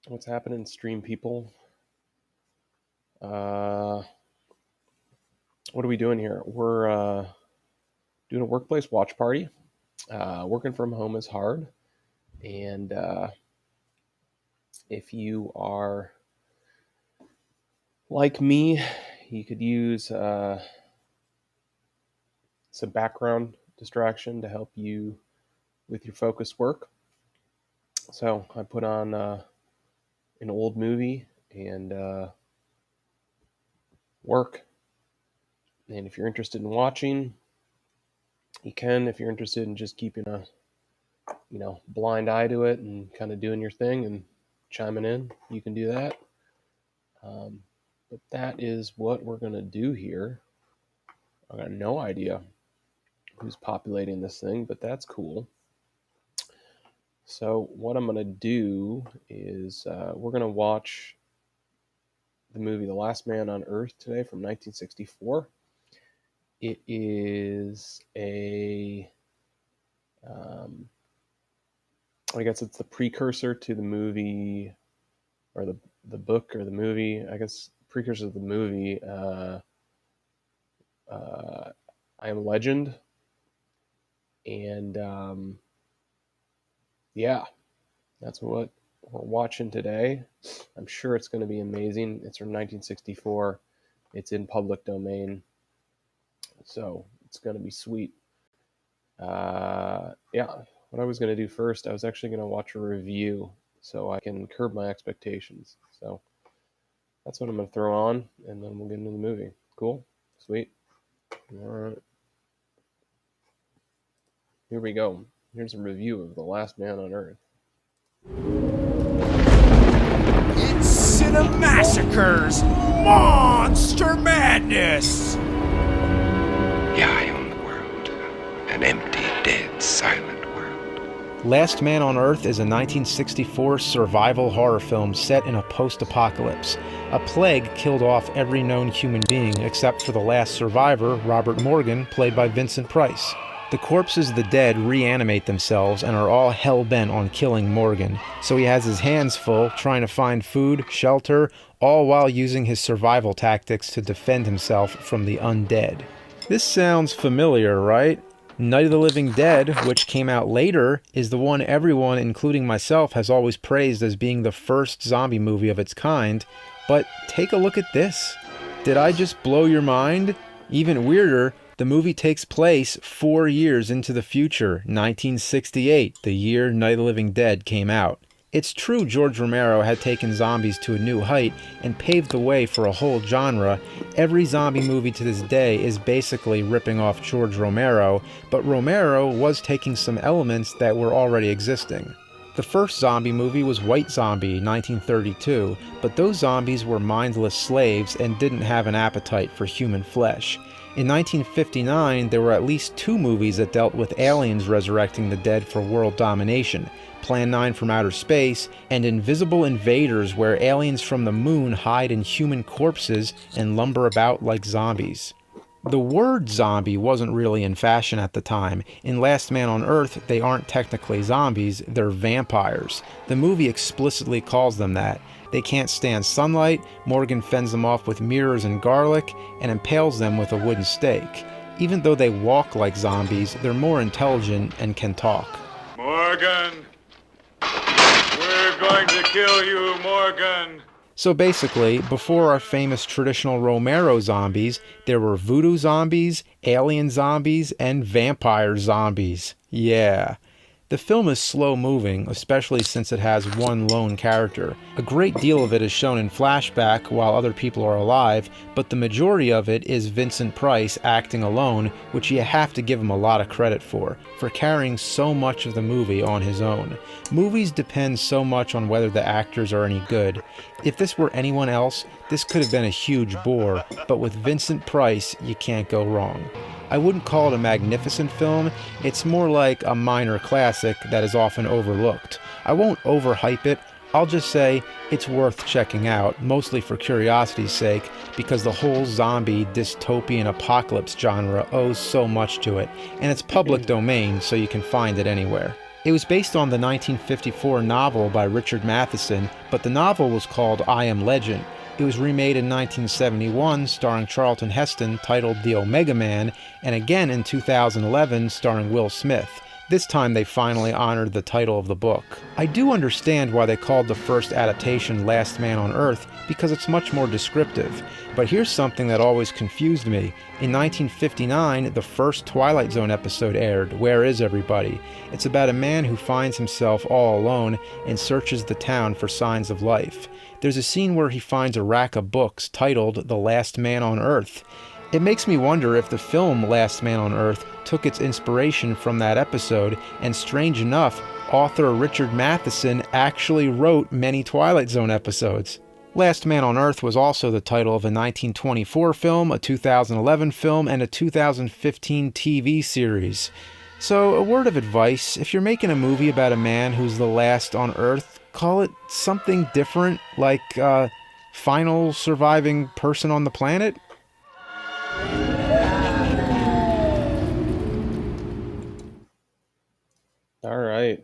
What's happening, stream people? What are we doing here? We're doing a workplace watch party. Working from home is hard, and if you are like me, you could use some background distraction to help you with your focused work. So I put on an old movie and work. And if you're interested in watching, you can. If you're interested in just keeping a blind eye to it and kind of doing your thing and chiming in, you can do that. But that is what we're going to do here. I got no idea who's populating this thing, but that's cool. So what I'm going to do is we're going to watch the movie The Last Man on Earth today from 1964. It is I guess it's the precursor to the movie, or the book or the movie. I guess precursor to the movie, I Am Legend. And yeah, that's what we're watching today. I'm sure it's going to be amazing. It's from 1964. It's in public domain, so it's going to be sweet. Yeah, what I was going to do first, I was actually going to watch a review so I can curb my expectations. So that's what I'm going to throw on, and then we'll get into the movie. Cool? Sweet. All right. Here we go. Here's a review of The Last Man on Earth. It's Cinemassacre's Monster Madness! Yeah, I own the world. An empty, dead, silent world. Last Man on Earth is a 1964 survival horror film set in a post-apocalypse. A plague killed off every known human being except for the last survivor, Robert Morgan, played by Vincent Price. The corpses of the dead reanimate themselves and are all hell-bent on killing Morgan, so he has his hands full trying to find food, shelter, all while using his survival tactics to defend himself from the undead. This sounds familiar, right? Night of the Living Dead, which came out later, is the one everyone, including myself, has always praised as being the first zombie movie of its kind, but take a look at this. Did I just blow your mind? Even weirder, the movie takes place 4 years into the future, 1968, the year Night of the Living Dead came out. It's true George Romero had taken zombies to a new height and paved the way for a whole genre. Every zombie movie to this day is basically ripping off George Romero, but Romero was taking some elements that were already existing. The first zombie movie was White Zombie, 1932, but those zombies were mindless slaves and didn't have an appetite for human flesh. In 1959, there were at least 2 movies that dealt with aliens resurrecting the dead for world domination, Plan 9 from Outer Space, and Invisible Invaders, where aliens from the moon hide in human corpses and lumber about like zombies. The word zombie wasn't really in fashion at the time. In Last Man on Earth, they aren't technically zombies, they're vampires. The movie explicitly calls them that. They can't stand sunlight, Morgan fends them off with mirrors and garlic, and impales them with a wooden stake. Even though they walk like zombies, they're more intelligent and can talk. Morgan! We're going to kill you, Morgan! So basically, before our famous traditional Romero zombies, there were voodoo zombies, alien zombies, and vampire zombies. Yeah. The film is slow-moving, especially since it has one lone character. A great deal of it is shown in flashback while other people are alive, but the majority of it is Vincent Price acting alone, which you have to give him a lot of credit for carrying so much of the movie on his own. Movies depend so much on whether the actors are any good. If this were anyone else, this could have been a huge bore, but with Vincent Price, you can't go wrong. I wouldn't call it a magnificent film, it's more like a minor classic that is often overlooked. I won't overhype it, I'll just say it's worth checking out, mostly for curiosity's sake, because the whole zombie dystopian apocalypse genre owes so much to it, and it's public domain so you can find it anywhere. It was based on the 1954 novel by Richard Matheson, but the novel was called I Am Legend. It was remade in 1971, starring Charlton Heston, titled The Omega Man, and again in 2011, starring Will Smith. This time they finally honored the title of the book. I do understand why they called the first adaptation Last Man on Earth, because it's much more descriptive. But here's something that always confused me. In 1959, the first Twilight Zone episode aired, Where Is Everybody? It's about a man who finds himself all alone and searches the town for signs of life. There's a scene where he finds a rack of books titled The Last Man on Earth. It makes me wonder if the film Last Man on Earth took its inspiration from that episode, and strange enough, author Richard Matheson actually wrote many Twilight Zone episodes. Last Man on Earth was also the title of a 1924 film, a 2011 film, and a 2015 TV series. So, a word of advice, if you're making a movie about a man who's the last on Earth, call it something different, like, Final Surviving Person on the Planet? All right.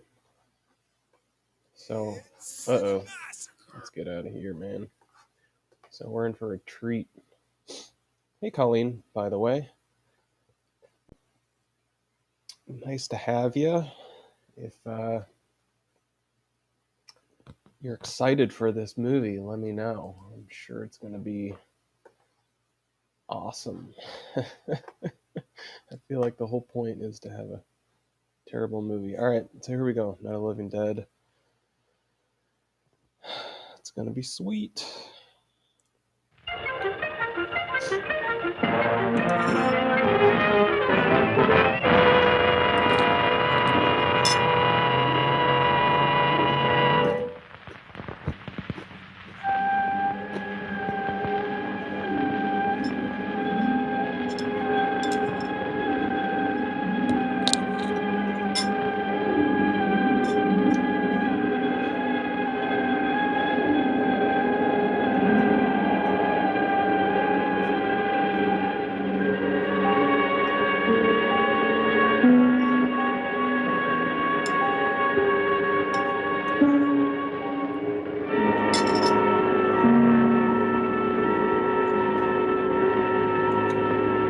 So, let's get out of here, man. So we're in for a treat. Hey, Colleen, by the way. Nice to have you. If you're excited for this movie, let me know. I'm sure it's going to be awesome. I feel like the whole point is to have a terrible movie. All right, so here we go. Night of the Living Dead. It's going to be sweet.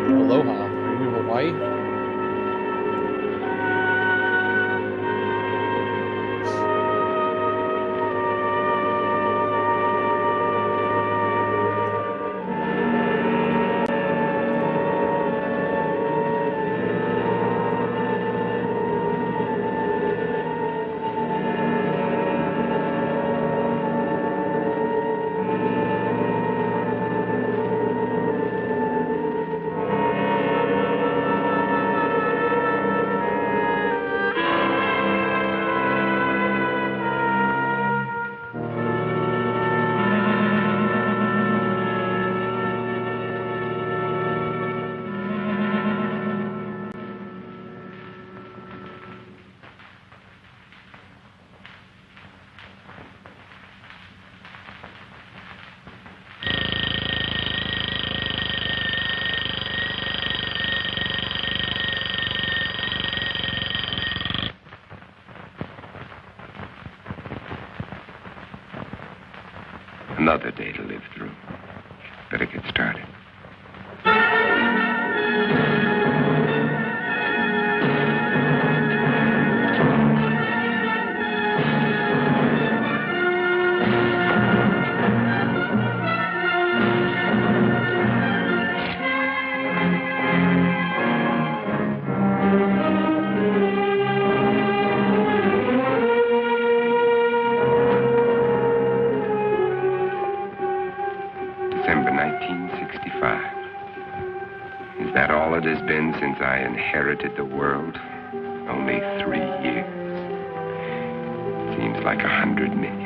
Aloha. Are you in Hawaii? Another day to live through. Better get started. December 1965. Is that all it has been since I inherited the world? Only 3 years. Seems like 100 million.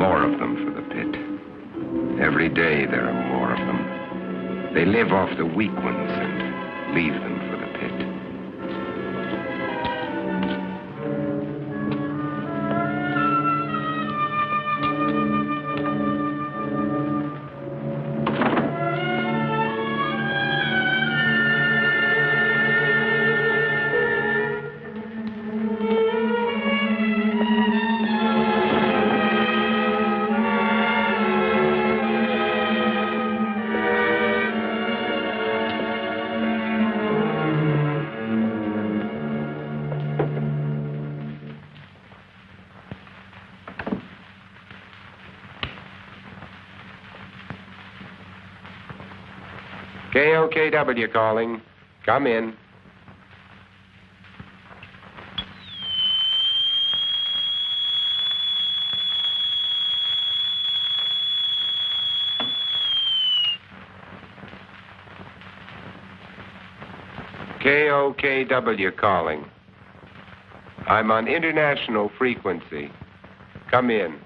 More of them for the pit. Every day there are more of them. They live off the weak ones and leave them for the pit. KOKW calling. Come in. KOKW calling. I'm on international frequency. Come in.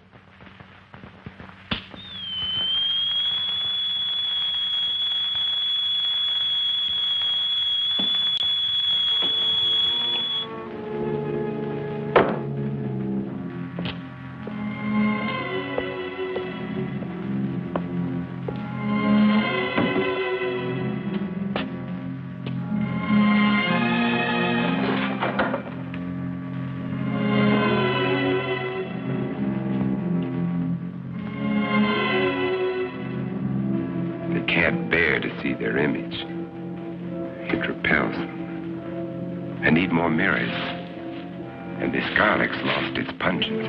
Can't bear to see their image. It repels them. I need more mirrors. And this garlic's lost its pungency.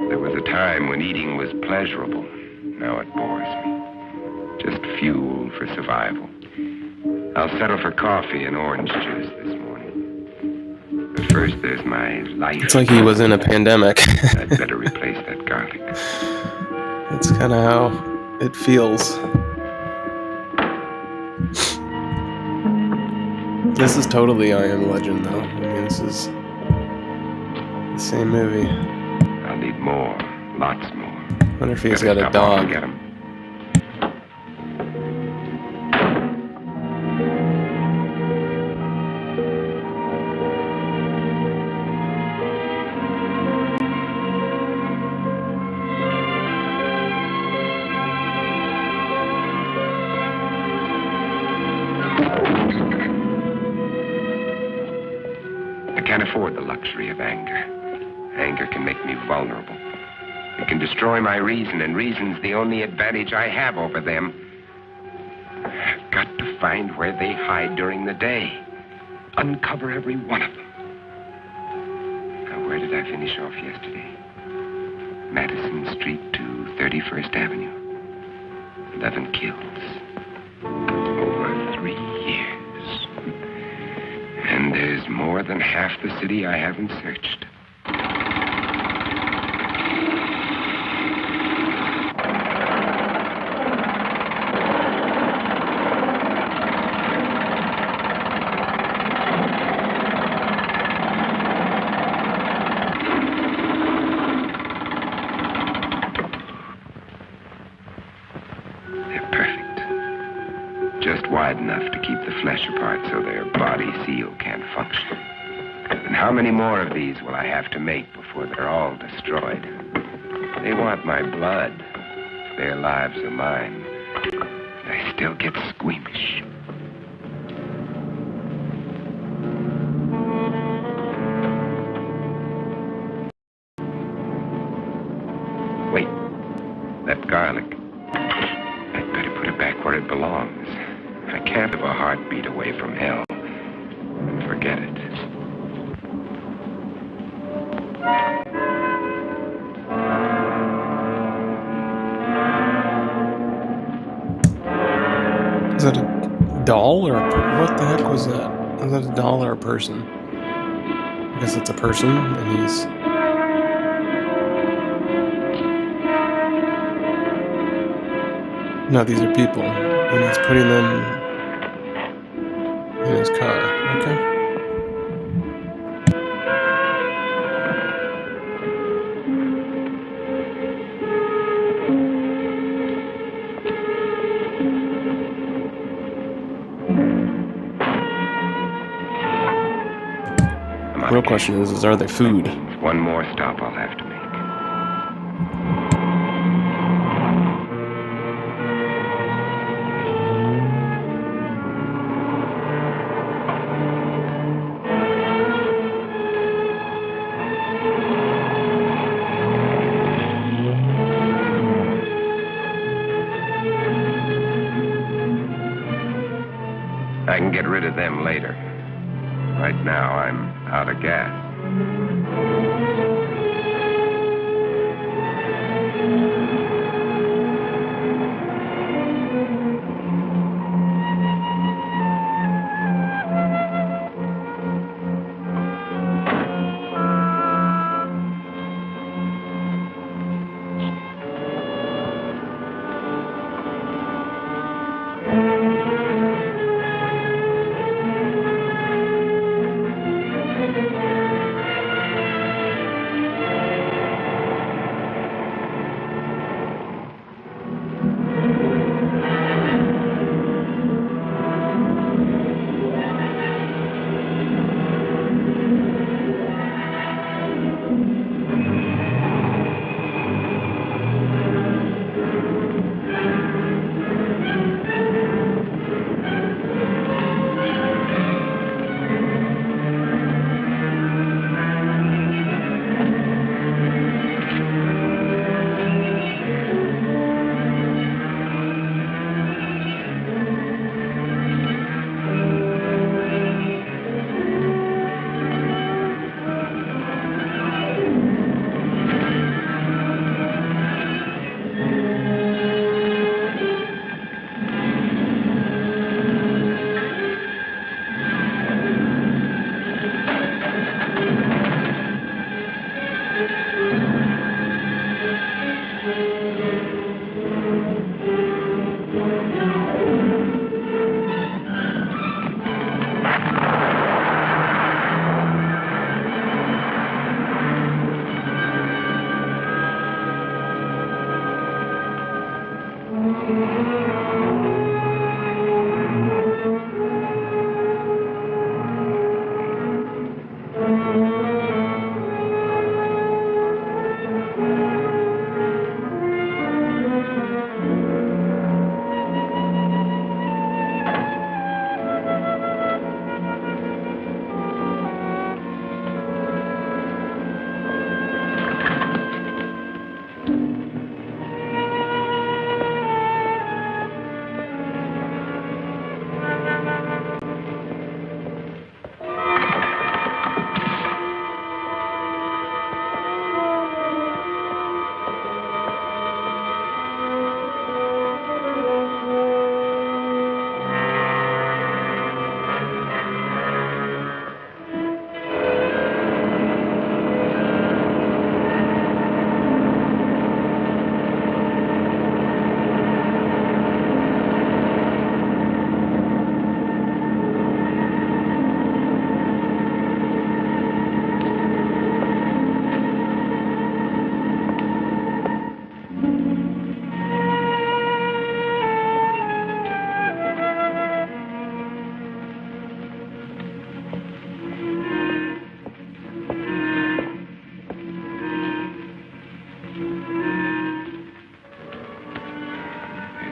There was a time when eating was pleasurable. Now it bores me. Just fuel for survival. I'll settle for coffee and orange juice this morning. But first, there's my life. It's like he was in a pandemic. I'd better replace that garlic. That's kind of how it feels. This is totally I Am Legend, though. I mean, this is the same movie. I'll need more. Lots more. I wonder if he's got a Better stop off and dog. get 'em. I can't afford the luxury of anger. Anger can make me vulnerable. It can destroy my reason, and reason's the only advantage I have over them. I've got to find where they hide during the day. Uncover every one of them. Now, where did I finish off yesterday? Madison Street to 31st Avenue. 11 kills. Over 3 years. And there's more than half the city I haven't searched. They're perfect. Just wide enough to keep the flesh apart so their body seal can't function. And how many more of these will I have to make before they're all destroyed? They want my blood. Their lives are mine. And I still get squeamish. Wait. That garlic. I'd better put it back where it belongs. I can't have a heartbeat away from hell. Forget it. Is that a doll or what the heck was that? Is that a doll or a person? I guess it's a person, and he's No, these are people. And he's putting them in his car. Okay. Real question is are they food? One more stop I'll have to make. I can get rid of them later. Right now, I'm out of gas.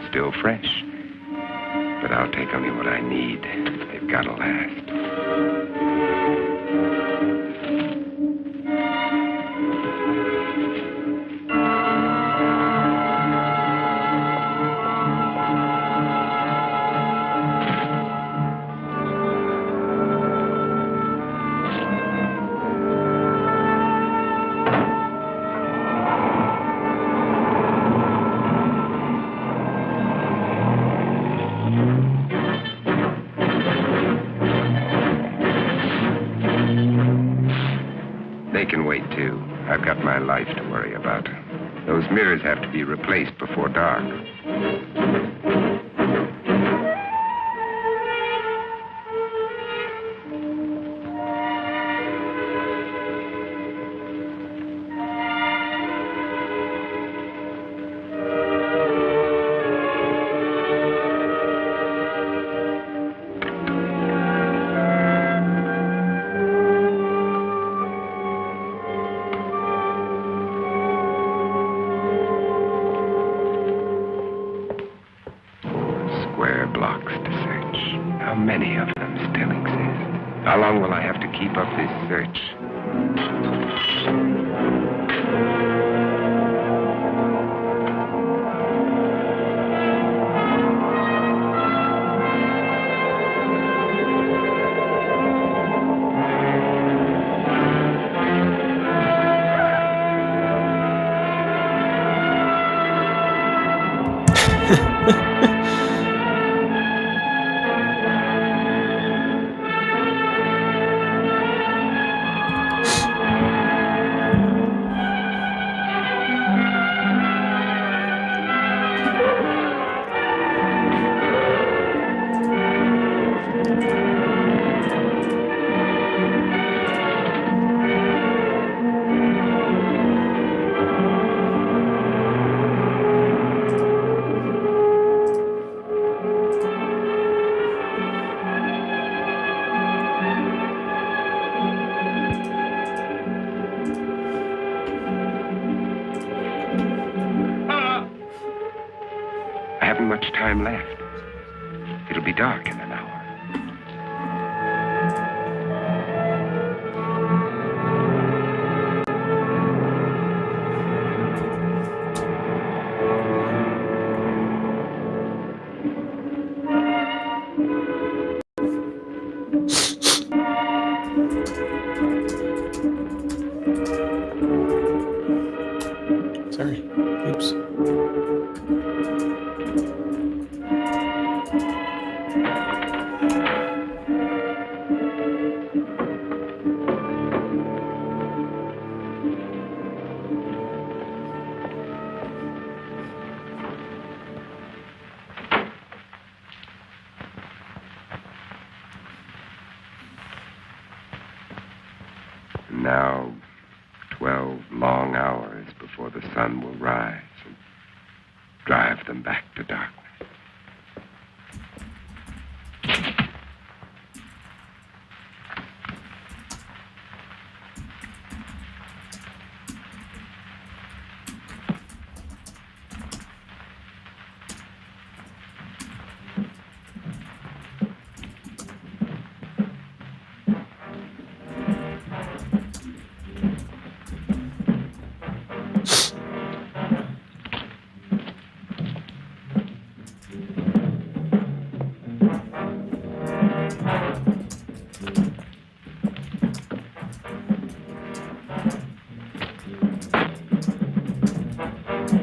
Still fresh. But I'll take only what I need. They've got to last. They can wait, too. I've got my life to worry about. Those mirrors have to be replaced before dark. How long will I have to keep up this search? I haven't much time left. It'll be dark in an hour. Sorry. Oops. Now, 12 long hours before the sun will rise and drive them back to darkness.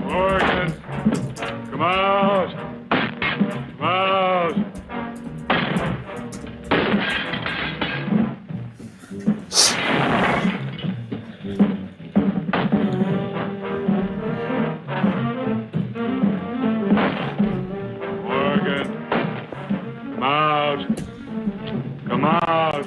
Morgan, come out. Come out. Morgan, come out. Come out.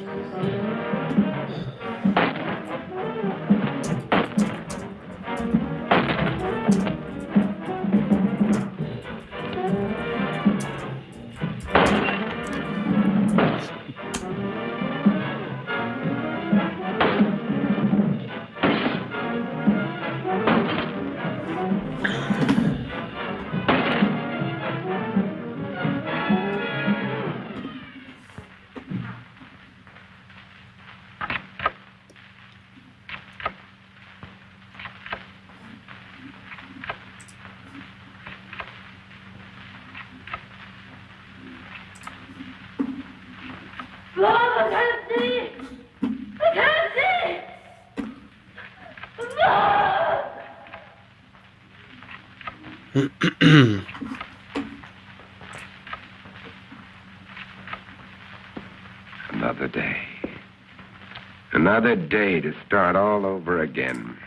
Mom, I can't see! I can't see! Mom! Another day. Another day to start all over again.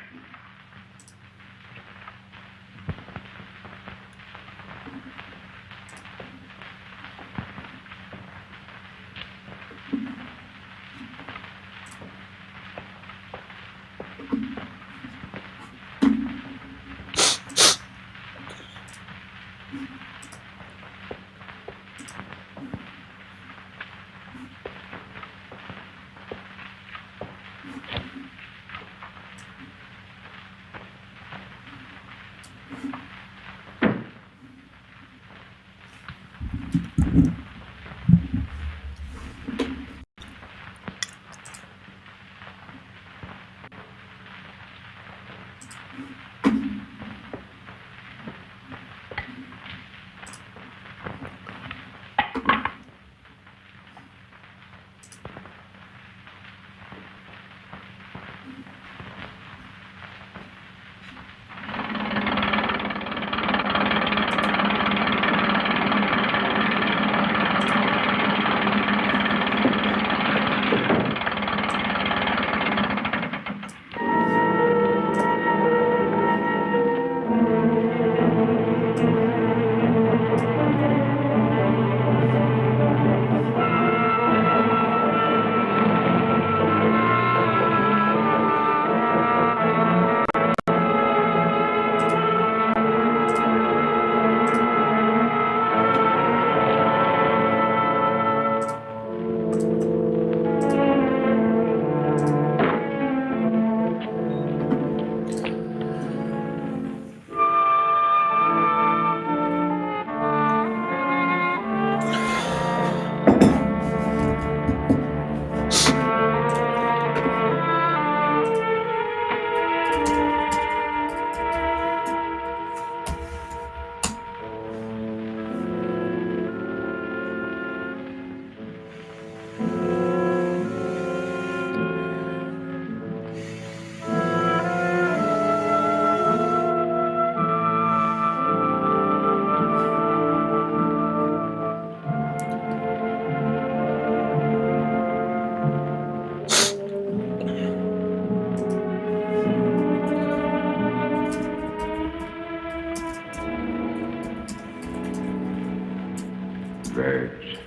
Birds.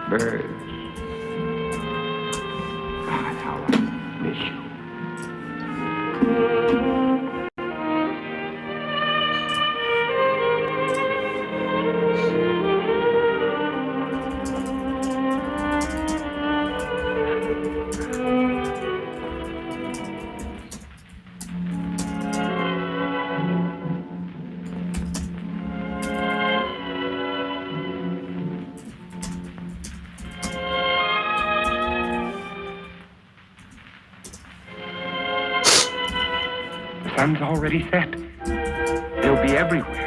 Birds. God, how I miss you. The sun's already set. They'll be everywhere.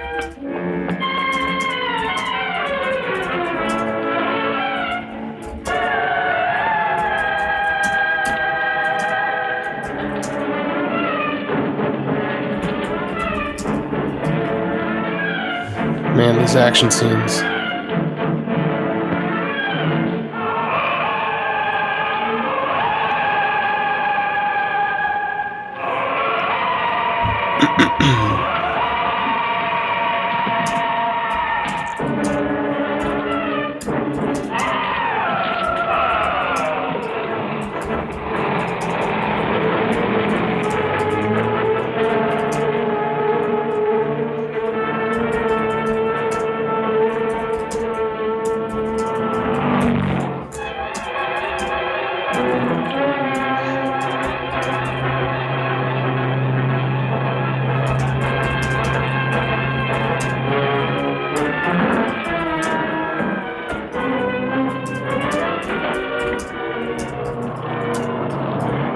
Man, these action scenes.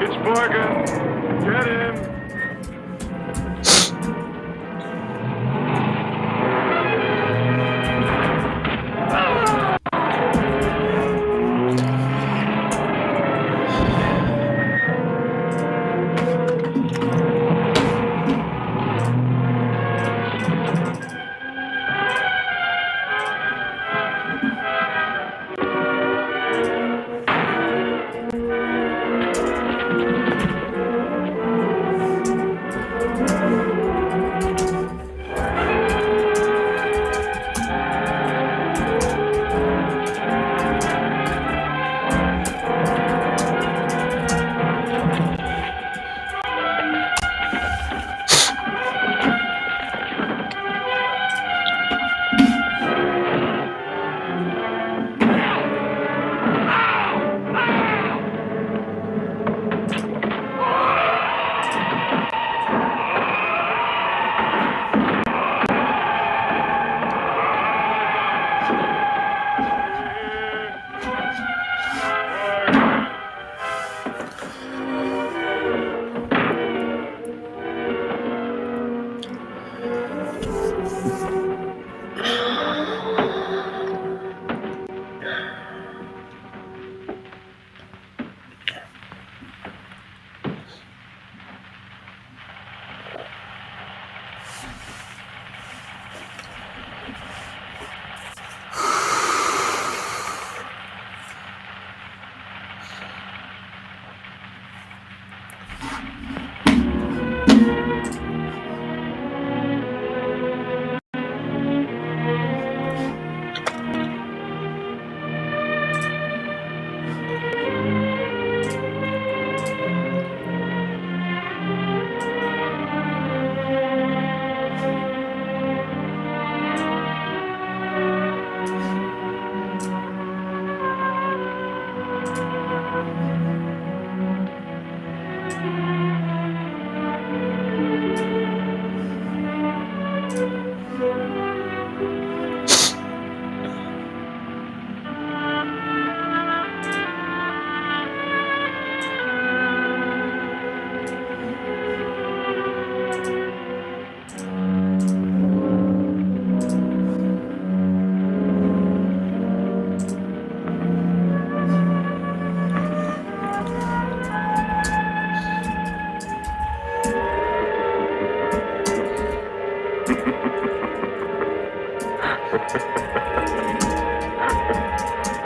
It's Morgan. Get him.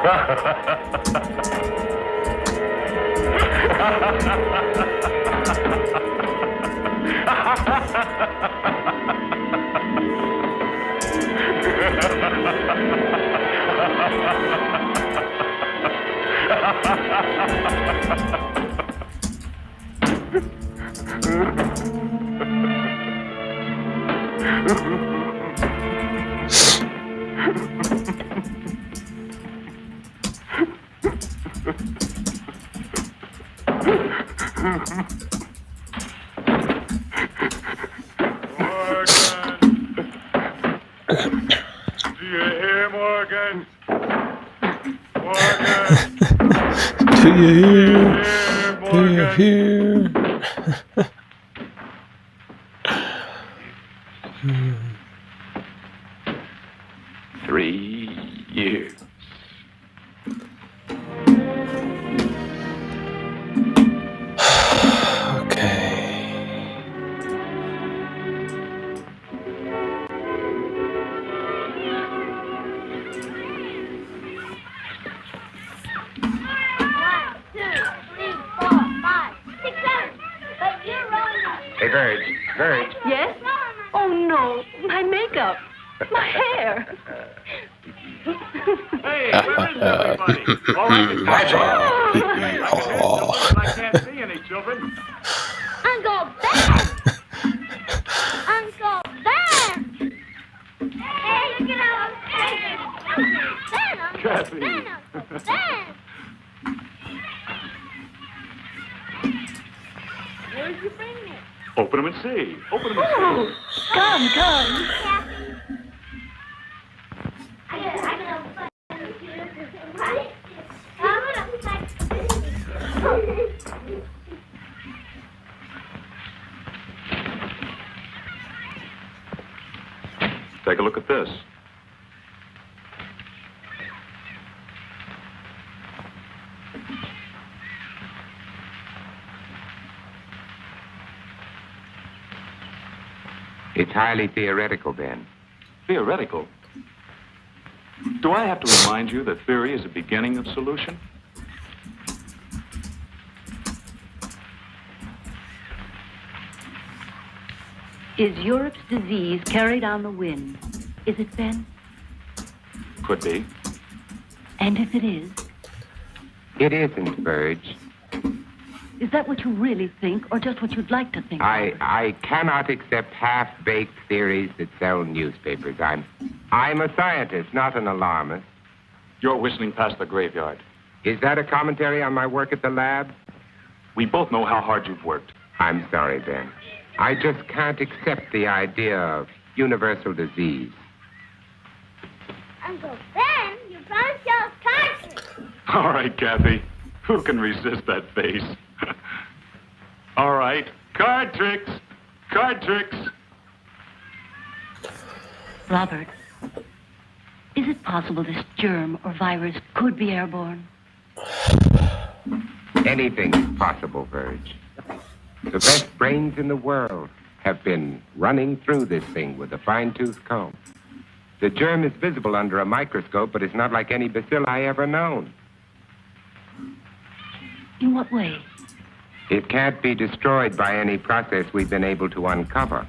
Do you hear, Morgan? Morgan! Do you hear? Do you Morgan? hear? 3 years. Okay. Hey, Verge. Verge. Yes? Oh, no. My makeup. My hair. Hey, where is everybody? All right, it's my I can't see any children. Uncle Ben! Uncle Ben! Hey, look at Ben! Kathy. Uncle Ben! Where did you bring me? Open them and see. Open them and Oh, see. come. Take a look at this. It's highly theoretical, Ben. Theoretical. Do I have to remind you that theory is the beginning of solution? Is Europe's disease carried on the wind? Is it, Ben? Could be. And if it is, It isn't, Verge. is that what you really think, or just what you'd like to think? I cannot accept half-baked theories that sell newspapers. I'm a scientist, not an alarmist. You're whistling past the graveyard. Is that a commentary on my work at the lab? We both know how hard you've worked. I'm sorry, Ben. I just can't accept the idea of universal disease. Uncle Ben, you promised y'all cards. All right, Kathy. Who can resist that face? All right. Card tricks. Card tricks. Robert, is it possible this germ or virus could be airborne? Anything is possible, Verge. The best brains in the world have been running through this thing with a fine-tooth comb. The germ is visible under a microscope, but it's not like any bacilli ever known. In what way? It can't be destroyed by any process we've been able to uncover.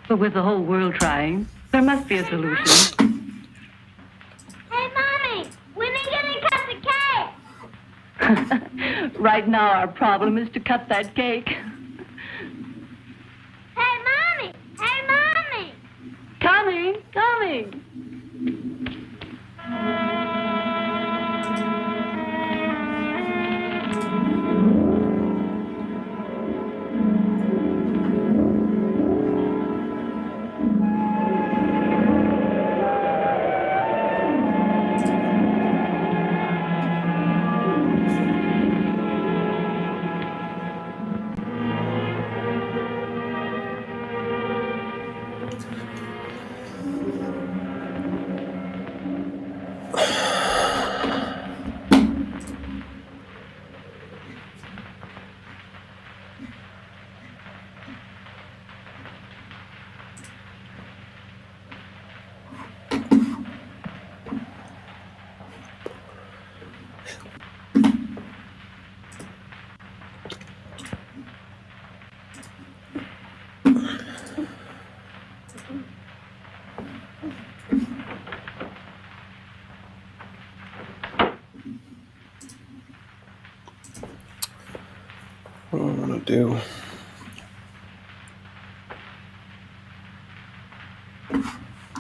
But with the whole world trying, there must be a solution. Hey, Mommy, when are you gonna cut the cake? Right now, our problem is to cut that cake. Hey, Mommy! Hey, Mommy! Coming, coming. want to do. I'm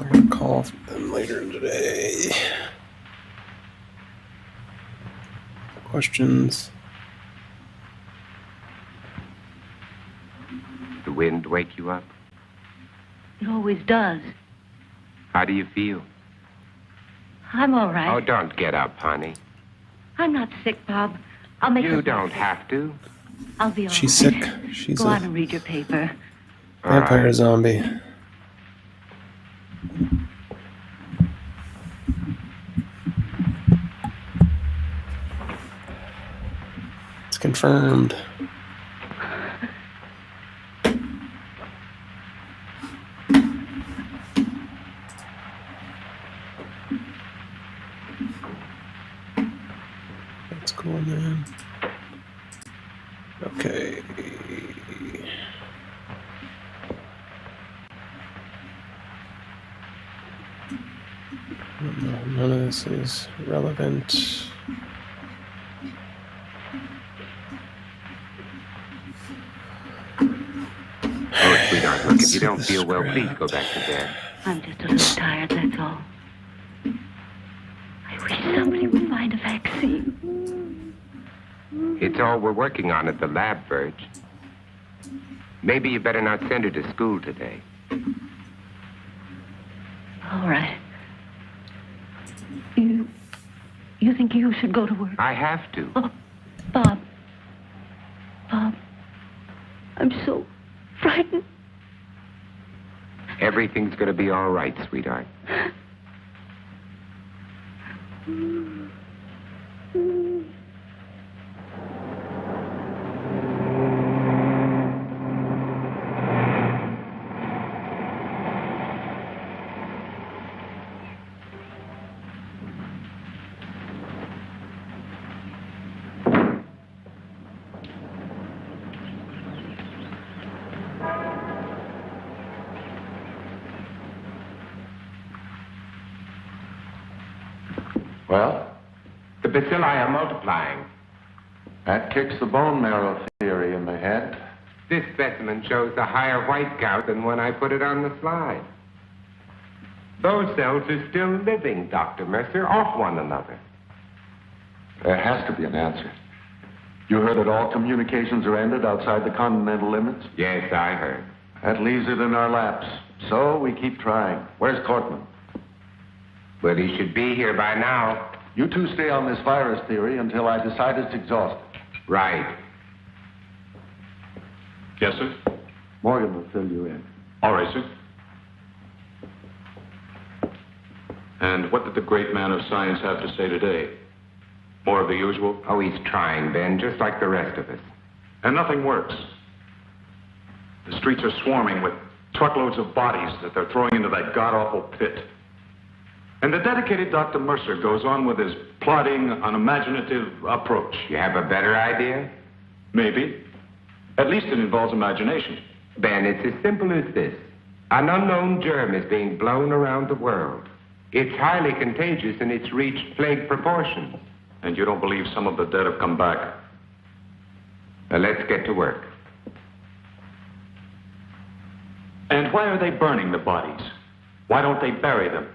going to call them later today. Questions? The wind wake you up? It always does. How do you feel? I'm all right. Oh, don't get up, honey. I'm not sick, Bob. I'll make You up don't my- have to. I'll be all She's right. sick. She's Go a on and read your paper. vampire zombie. It's confirmed. That's cool, man. Okay. No, none of this is relevant. Oh, sweetheart, look, if you don't feel well, please go back to bed. I'm just a little tired, that's all. I wish somebody would find a vaccine. It's all we're working on at the lab, Verge. Maybe you better not send her to school today. All right. You think you should go to work? I have to. Oh, Bob. Bob. I'm so frightened. Everything's gonna be all right, sweetheart. Well, The bacilli are multiplying. that kicks the bone marrow theory in the head. This specimen shows a higher white count than when I put it on the slide. Those cells are still living, Dr. Mercer, off one another. There has to be an answer. You heard that all communications are ended outside the continental limits? Yes, I heard. That leaves it in our laps. So we keep trying. Where's Cortman? But he should be here by now. You two stay on this virus theory until I decide it's exhausted. Right. Yes, sir? Morgan will fill you in. All right, sir. And what did the great man of science have to say today? More of the usual? Oh, he's trying, Ben, just like the rest of us. And nothing works. The streets are swarming with truckloads of bodies that they're throwing into that god-awful pit. And the dedicated Dr. Mercer goes on with his plodding, unimaginative approach. You have a better idea? Maybe. At least it involves imagination. Ben, it's as simple as this. An unknown germ is being blown around the world. It's highly contagious and it's reached plague proportions. And you don't believe some of the dead have come back? Now, let's get to work. And why are they burning the bodies? Why don't they bury them?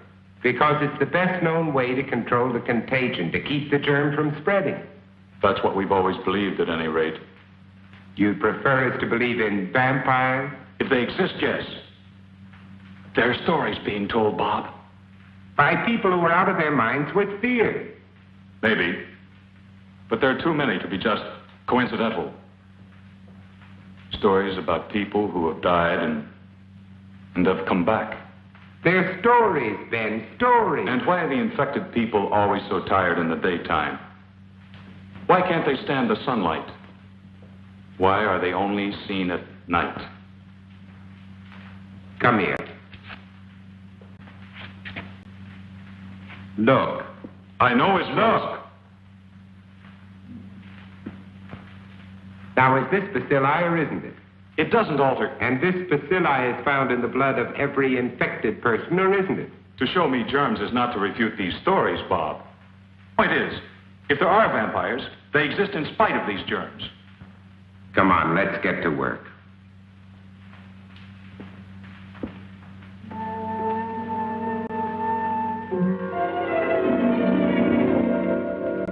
Because it's the best known way to control the contagion, to keep the germ from spreading. That's what we've always believed, at any rate. You'd prefer us to believe in vampires? If they exist, yes. There are stories being told, Bob. By people who are out of their minds with fear. Maybe. But there are too many to be just coincidental. Stories about people who have died and have come back. They're stories, Ben, stories. And why are the infected people always so tired in the daytime? Why can't they stand the sunlight? Why are they only seen at night? Come here. Look. I know his Look. Now, is this bacilli or isn't it? It doesn't alter. And this bacilli is found in the blood of every infected person, or isn't it? To show me germs is not to refute these stories, Bob. Point is, if there are vampires, they exist in spite of these germs. Come on, let's get to work.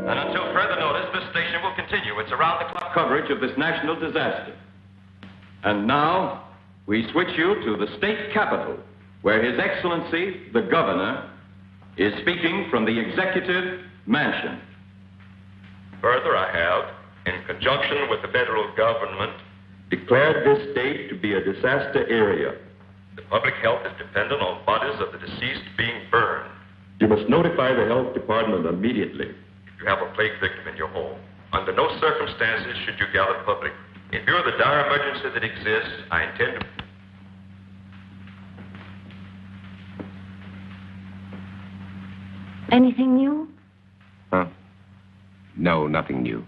And until further notice, this station will continue its around-the-clock coverage of this national disaster. And now, we switch you to the state capitol, where His Excellency, the Governor, is speaking from the Executive Mansion. Further, I have, in conjunction with the federal government, declared this state to be a disaster area. The public health is dependent on bodies of the deceased being burned. You must notify the health department immediately. If you have a plague victim in your home, under no circumstances should you gather public. In view of the dire emergency that exists, I intend to... Anything new? Huh? No, nothing new.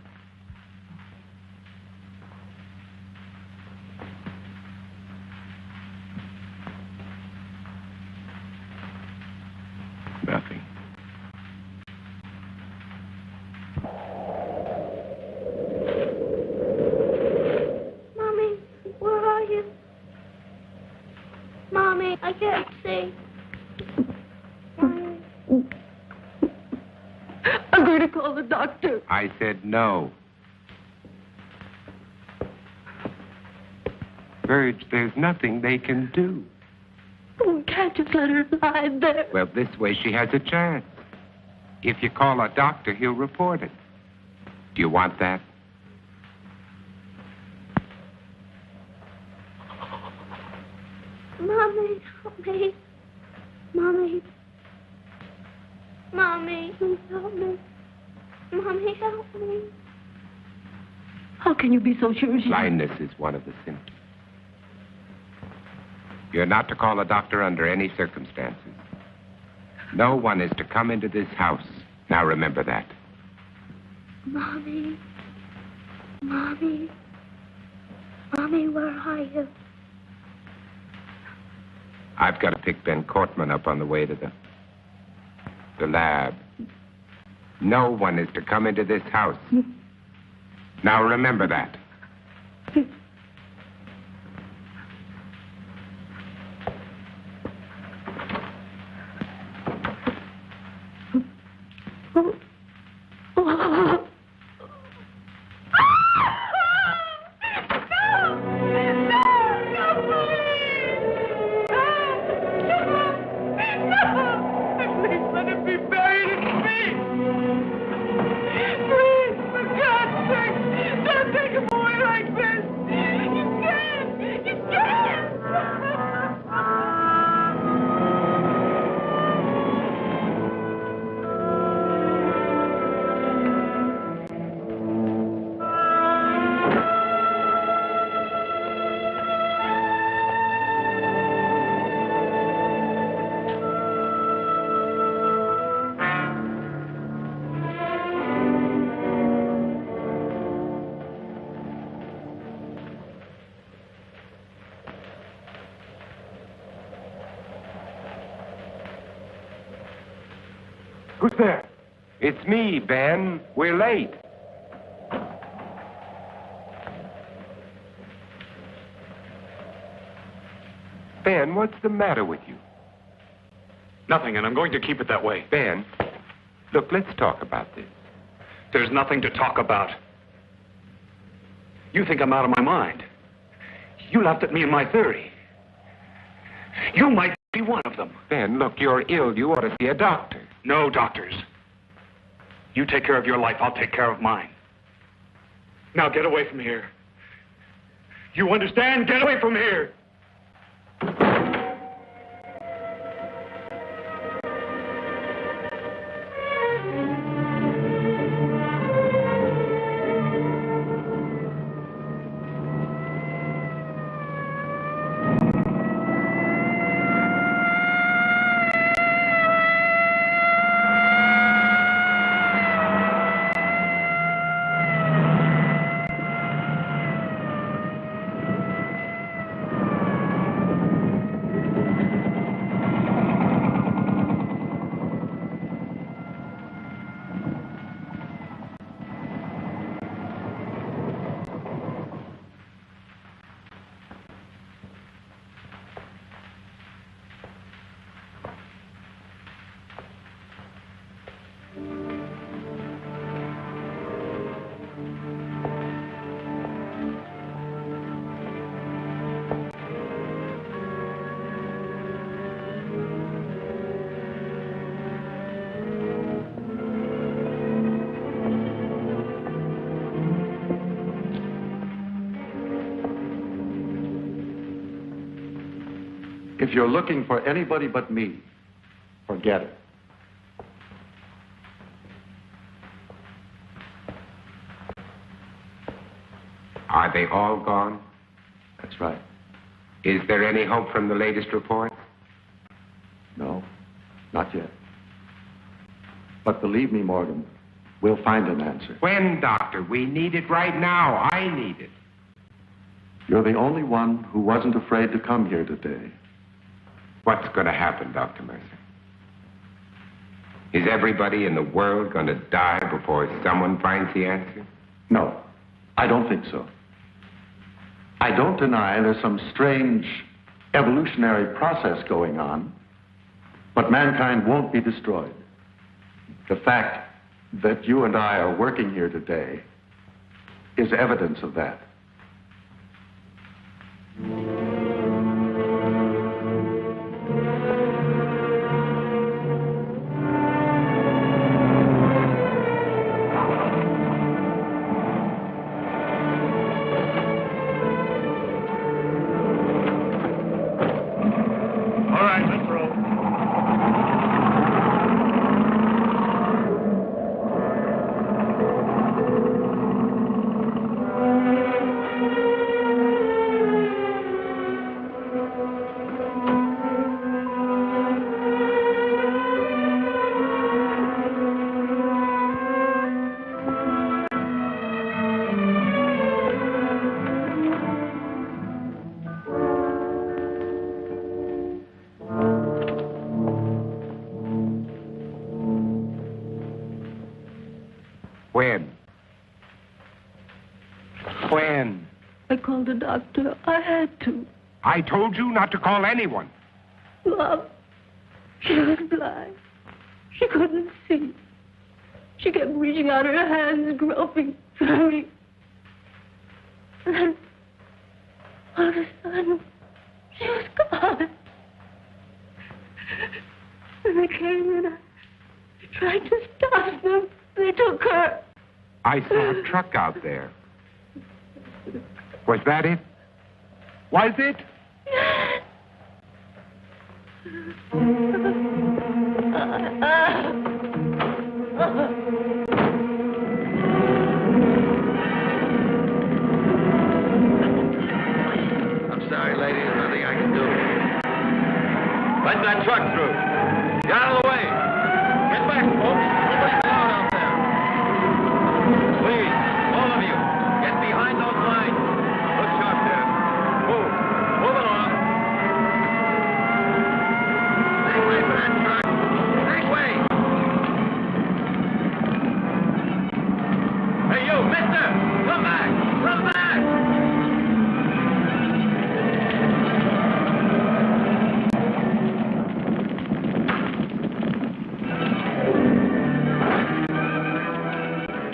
Nothing. Mommy, where are you? Mommy, I can't see. Mommy. I'm going to call the doctor. I said no. Verge, there's nothing they can do. We can't just let her lie there. Well, this way she has a chance. If you call a doctor, he'll report it. Do you want that? Mommy, help me. Mommy. Mommy, please help me. Mommy, help me. How can you be so sure she... Blindness is one of the symptoms. You're not to call a doctor under any circumstances. No one is to come into this house. Now remember that. Mommy. Mommy. Mommy, where are you? I've got to pick Ben Cortman up on the way to the lab. No one is to come into this house. Now remember that. Who's there? It's me, Ben. We're late. Ben, what's the matter with you? Nothing, and I'm going to keep it that way. Ben, look, let's talk about this. There's nothing to talk about. You think I'm out of my mind. You laughed at me and my theory. You might be one of them. Ben, look, you're ill. You ought to see a doctor. No doctors. You take care of your life, I'll take care of mine. Now get away from here. You understand? Get away from here! If you're looking for anybody but me, forget it. Are they all gone? That's right. Is there any hope from the latest report? No, not yet. But believe me, Morgan, we'll find an answer. When, Doctor? We need it right now. I need it. You're the only one who wasn't afraid to come here today. What's going to happen, Dr. Mercer? Is everybody in the world going to die before someone finds the answer? No, I don't think so. I don't deny there's some strange evolutionary process going on, but mankind won't be destroyed. The fact that you and I are working here today is evidence of that. When? I called the doctor. I had to. I told you not to call anyone. Mom, she was blind. She couldn't see. She kept reaching out her hands, groping for me. And then, all of a sudden, she was gone. And they came and I tried to stop them. They took her. I saw a truck out there. Was that it? Was it? I'm sorry, lady. There's nothing I can do. Let that truck through. Get out of the way. Get back, folks. Nobody's allowed out there. Please, all of you, get behind those lines. Look sharp there. Move. Move along. Make way for that truck. Make way. Hey, you, mister. Come back. Come back.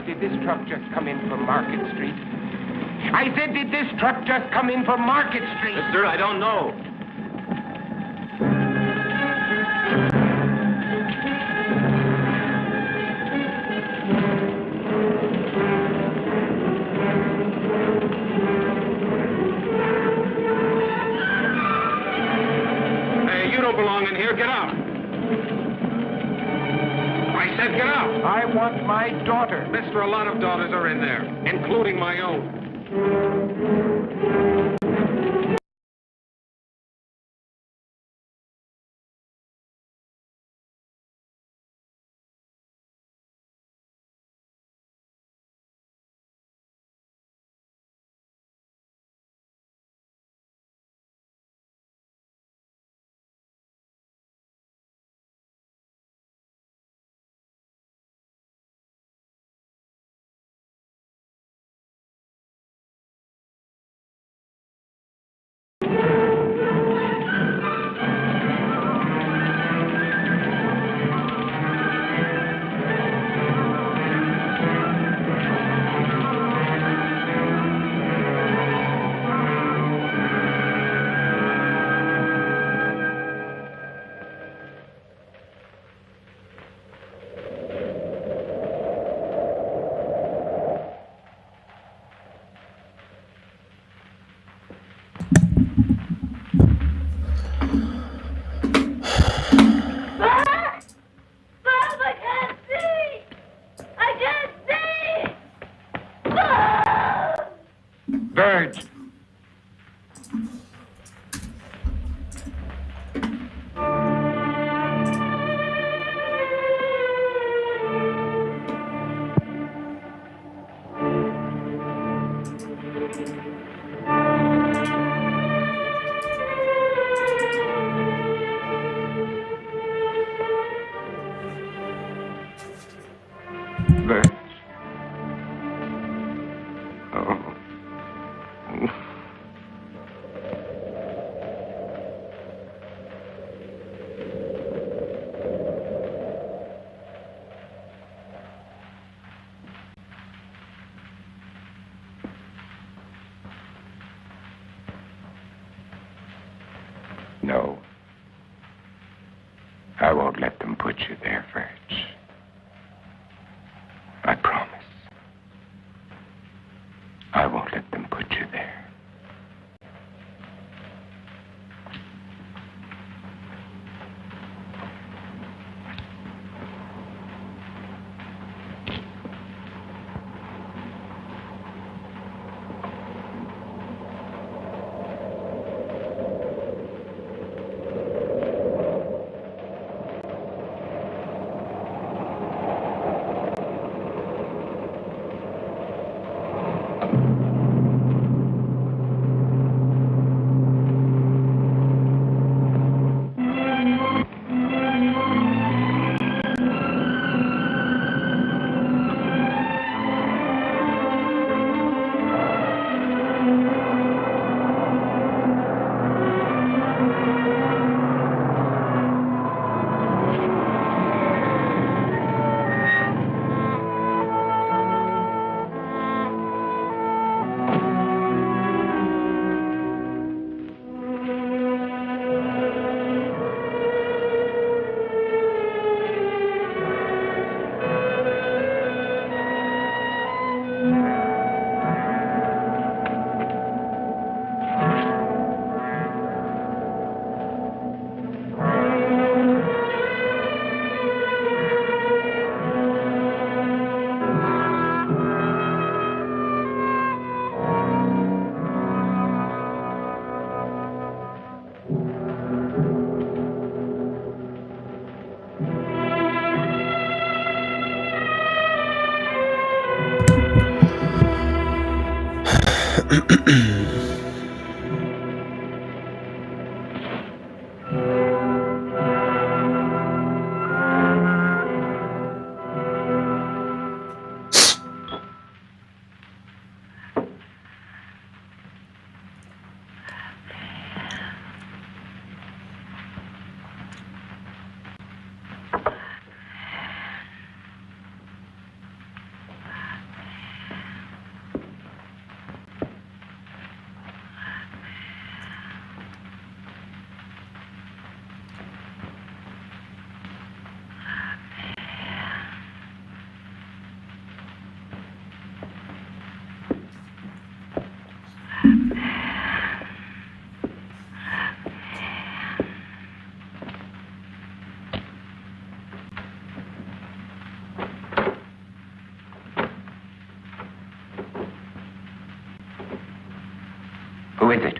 Did this truck just come in from Market Street? I said, did this truck just come in from Market Street? Mister, I don't know. Hey, you don't belong in here. Get out. I said get out. I want my daughter. Mister, a lot of daughters are in there, including my own. Birch. Oh. No. I won't let them put you there, Birch. I promise. I won't let them put you there. Who is it?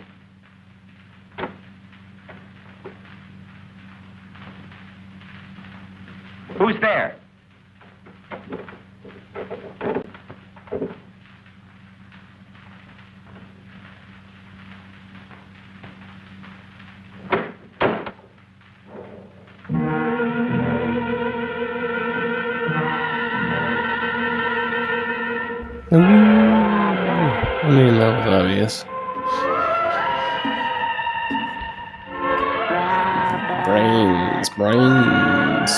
Who's there? I mean, that was obvious. Brains, brains.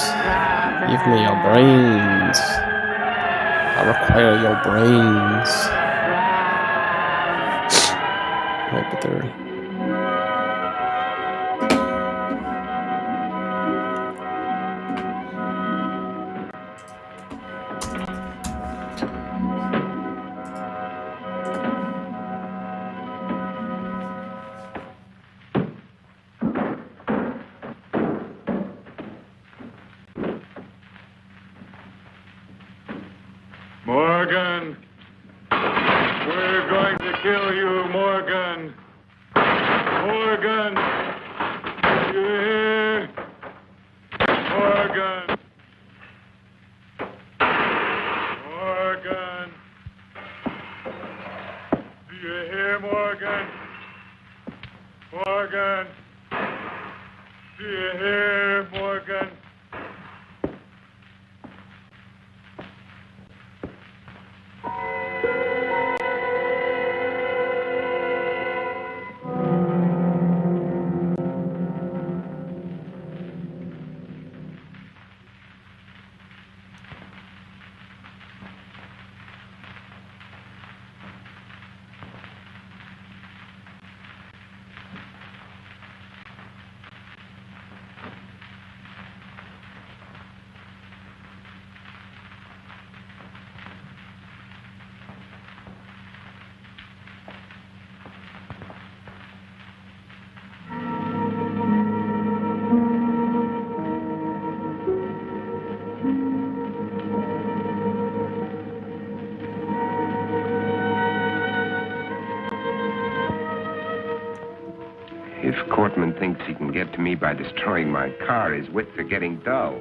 Give me your brains. I require your brains. Wait, but they're... Morgan! We're going to kill you, Morgan! Morgan! You hear? Morgan! Morgan! Do you hear, Morgan? Morgan! Do you hear, Morgan? If Cortman thinks he can get to me by destroying my car, his wits are getting dull.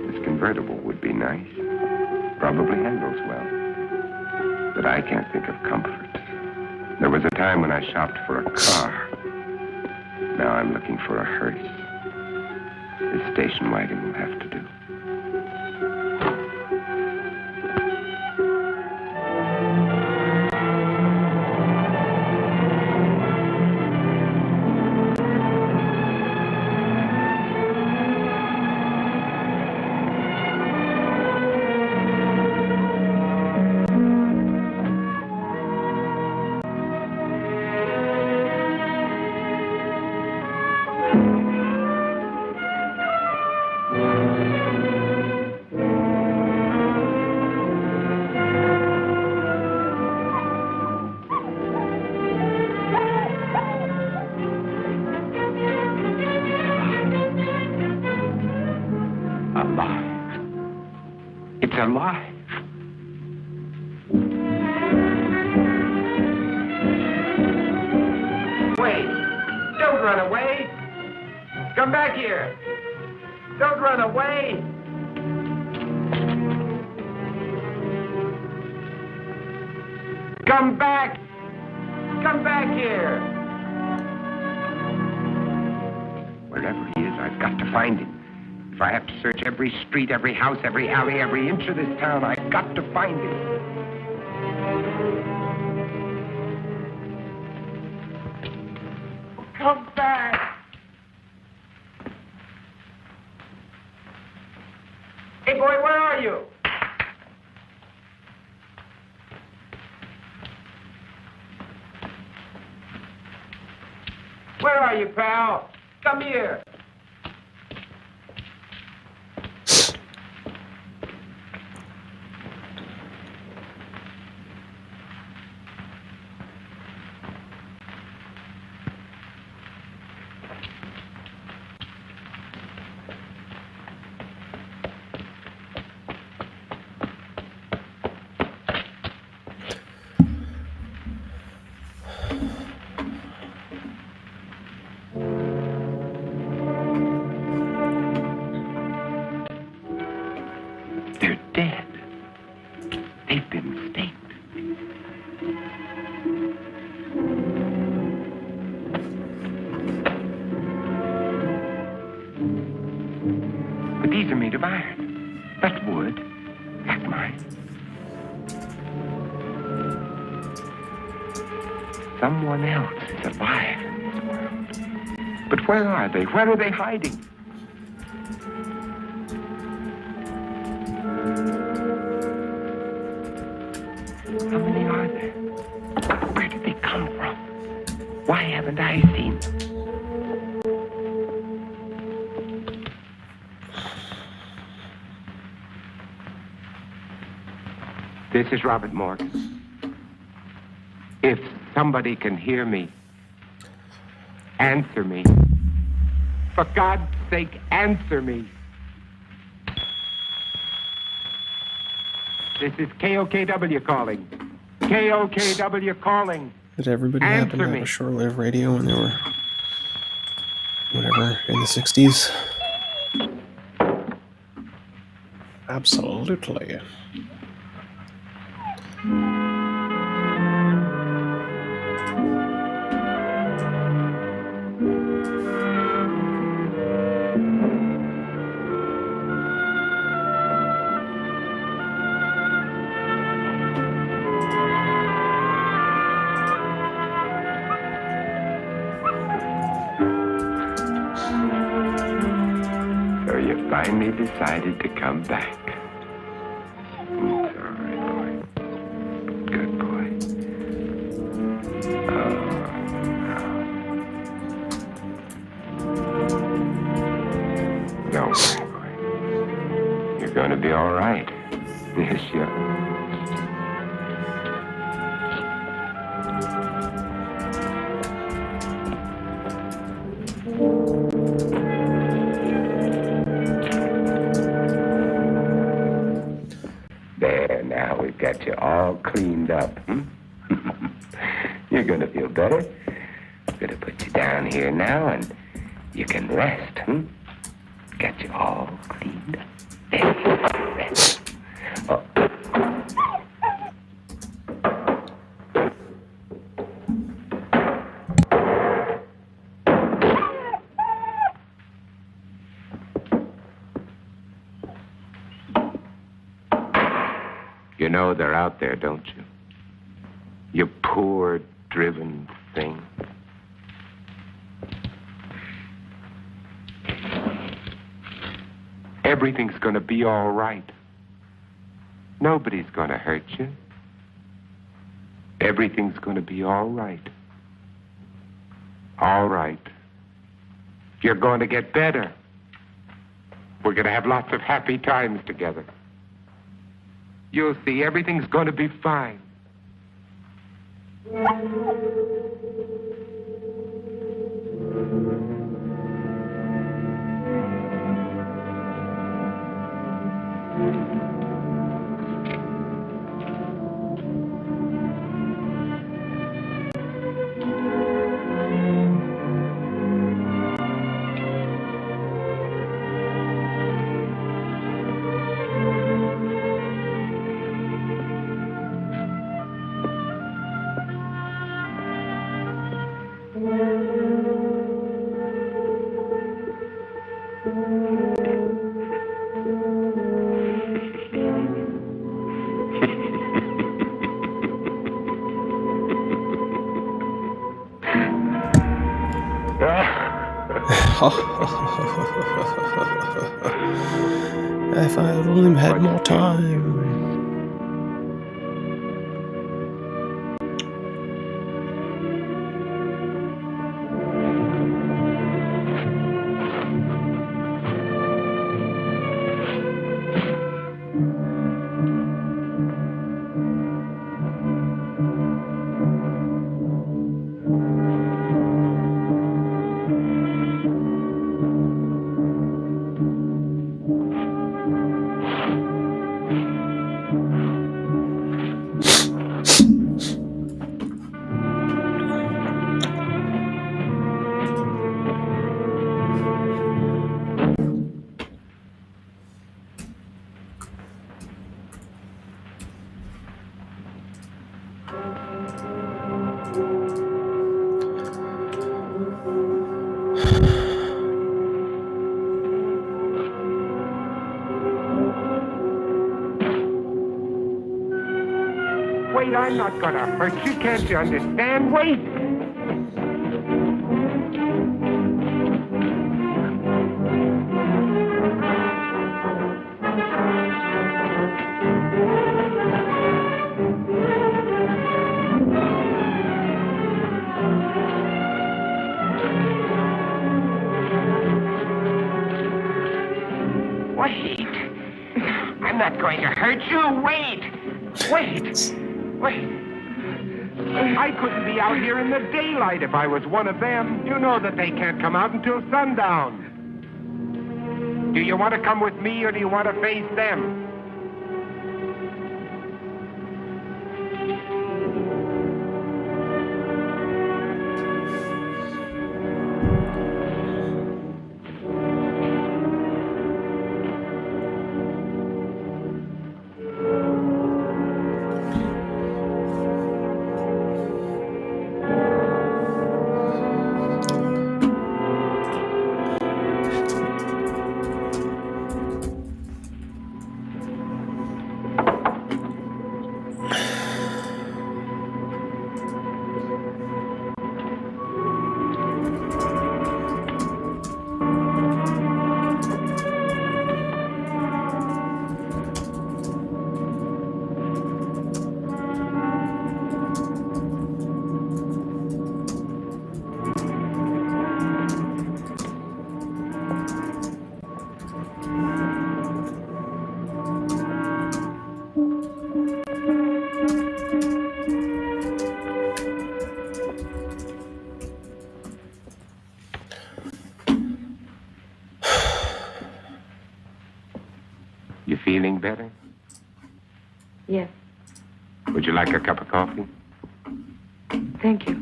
This convertible would be nice. Probably handles well. But I can't think of comfort. There was a time when I shopped for a car. Now I'm looking for a hearse. This station wagon will have to do. Alive. Wait! Don't run away! Come back here! Don't run away! Come back! Come back here! Wherever he is, I've got to find him. If I have to search every street, every house, every alley, every inch of this town, I've got to find him. Come back! Hey, boy, where are you? Where are you, pal? Come here. Someone else is alive in this world. But where are they? Where are they hiding? How many are there? Where did they come from? Why haven't I seen them? This is Robert Morgan. If somebody can hear me, answer me. For God's sake, answer me. This is KOKW calling. KOKW calling. Did everybody happen to have a short-lived radio when they were, whatever, in the 60s? Absolutely. So you finally decided to come back. It's all right, boy. Good boy. Don't worry, boy. You're going to be all right. Yes, you are. There, now we've got you all cleaned up. You're gonna feel better. I'm gonna put you down here now and you can rest. Got you all cleaned up. There, rest. Oh. You know they're out there, don't you? You poor, driven thing. Everything's gonna be all right. Nobody's gonna hurt you. Everything's gonna be all right. All right. You're going to get better. We're gonna have lots of happy times together. You'll see, everything's going to be fine. If I only had more time. Wait, I'm not gonna hurt you. Can't you understand? Wait! Wait! I'm not going to hurt you. Wait! Wait! Wait. I couldn't be out here in the daylight if I was one of them. You know that they can't come out until sundown. Do you want to come with me or do you want to face them? better? Yes, Would you like a cup of coffee? thank you.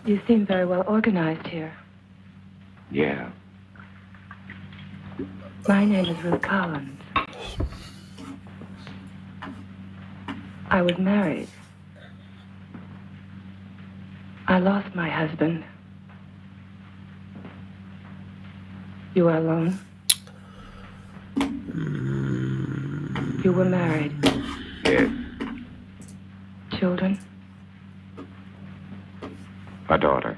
You seem very well organized here. Yeah. My name is Ruth Collins. I was married. I lost my husband. You are alone? You were married. Yes. Children? A daughter.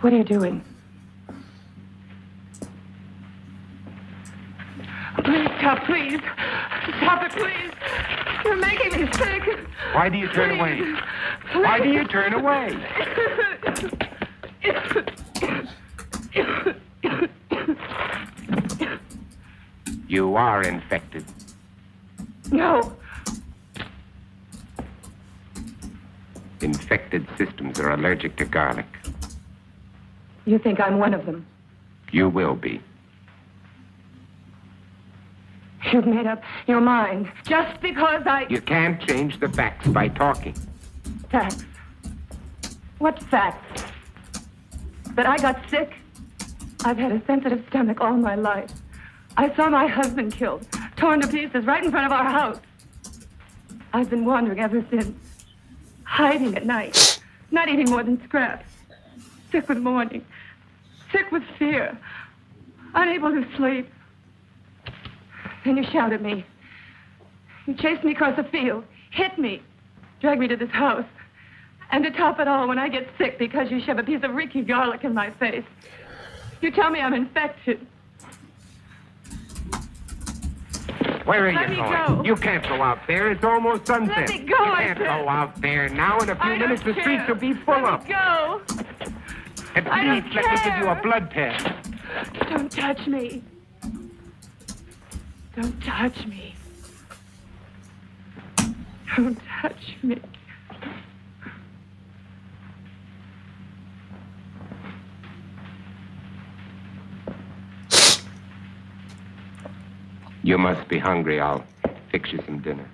What are you doing? Please stop, please. Stop it, please. You're making me sick. Why do you turn away? Why do you turn away? You are infected. No. Infected systems are allergic to garlic. You think I'm one of them? You will be. You've made up your mind just because I... You can't change the facts by talking. Facts? What facts? That I got sick? I've had a sensitive stomach all my life. I saw my husband killed, torn to pieces right in front of our house. I've been wandering ever since, hiding at night, not eating more than scraps, sick with mourning, sick with fear, unable to sleep. Then you shout at me. You chased me across the field, hit me, dragged me to this house. And to top it all, when I get sick because you shove a piece of reeky garlic in my face, you tell me I'm infected. Where are Let you me going? go. You can't go out there. It's almost sunset. Let me go, You I can't said. go out there now. In a few I minutes, the don't streets care. will be full Let up. me go. At I don't least let me give you a care. blood test. Don't touch me. Don't touch me. Don't touch me. You must be hungry. I'll fix you some dinner.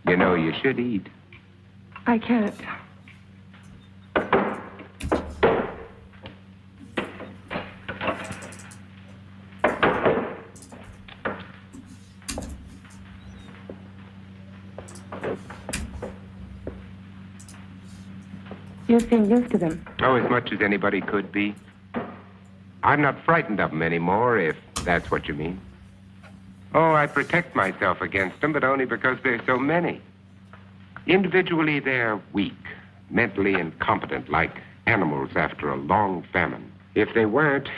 You know, you should eat. I can't. You seem used to them. Oh, as much as anybody could be. I'm not frightened of them anymore, if that's what you mean. Oh, I protect myself against them, but only because there's so many. Individually, they're weak, mentally incompetent, like animals after a long famine. If they weren't,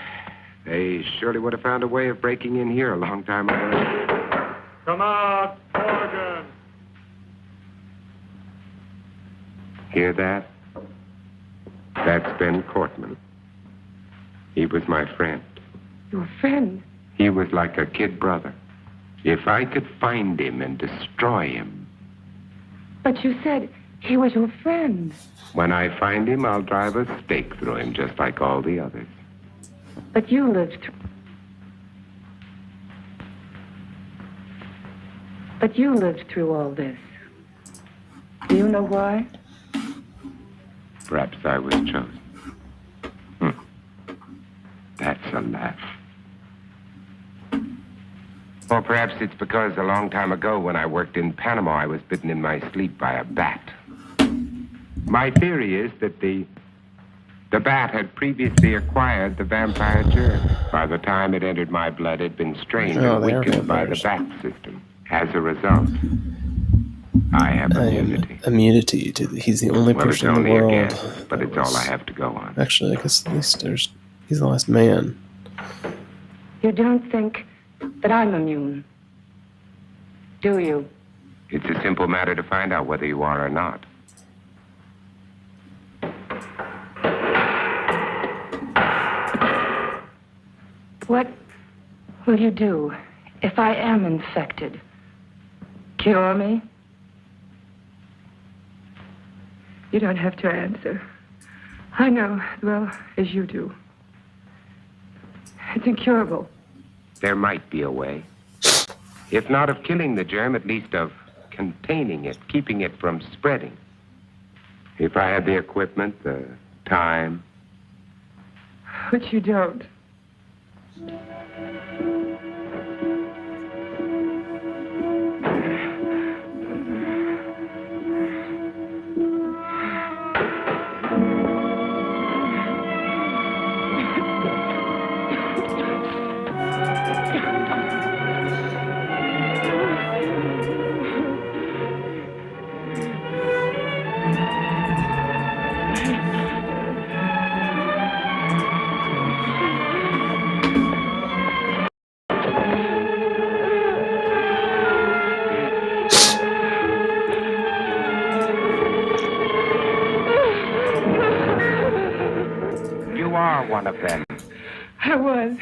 they surely would have found a way of breaking in here a long time ago. Come out, Morgan. Hear that? That's Ben Cortman. He was my friend. Your friend? He was like a kid brother. If I could find him and destroy him. But you said he was your friend. When I find him, I'll drive a stake through him just like all the others. But you lived through... But you lived through all this. Do you know why? Perhaps I was chosen. That's a laugh. Or perhaps it's because a long time ago when I worked in Panama, I was bitten in my sleep by a bat. My theory is that the bat had previously acquired the vampire germ. By the time it entered my blood, it had been strained and weakened by the bat system. As a result, I have immunity. Immunity to he's the only person in the only a world. guess, but it's all I have to go on. Actually, I guess at least he's the last man. You don't think that I'm immune, do you? It's a simple matter to find out whether you are or not. What will you do if I am infected? Cure me? You don't have to answer. I know as well as you do. It's incurable. There might be a way. If not of killing the germ, at least of containing it, keeping it from spreading. If I had the equipment, the time. Which you don't. One of them. I was.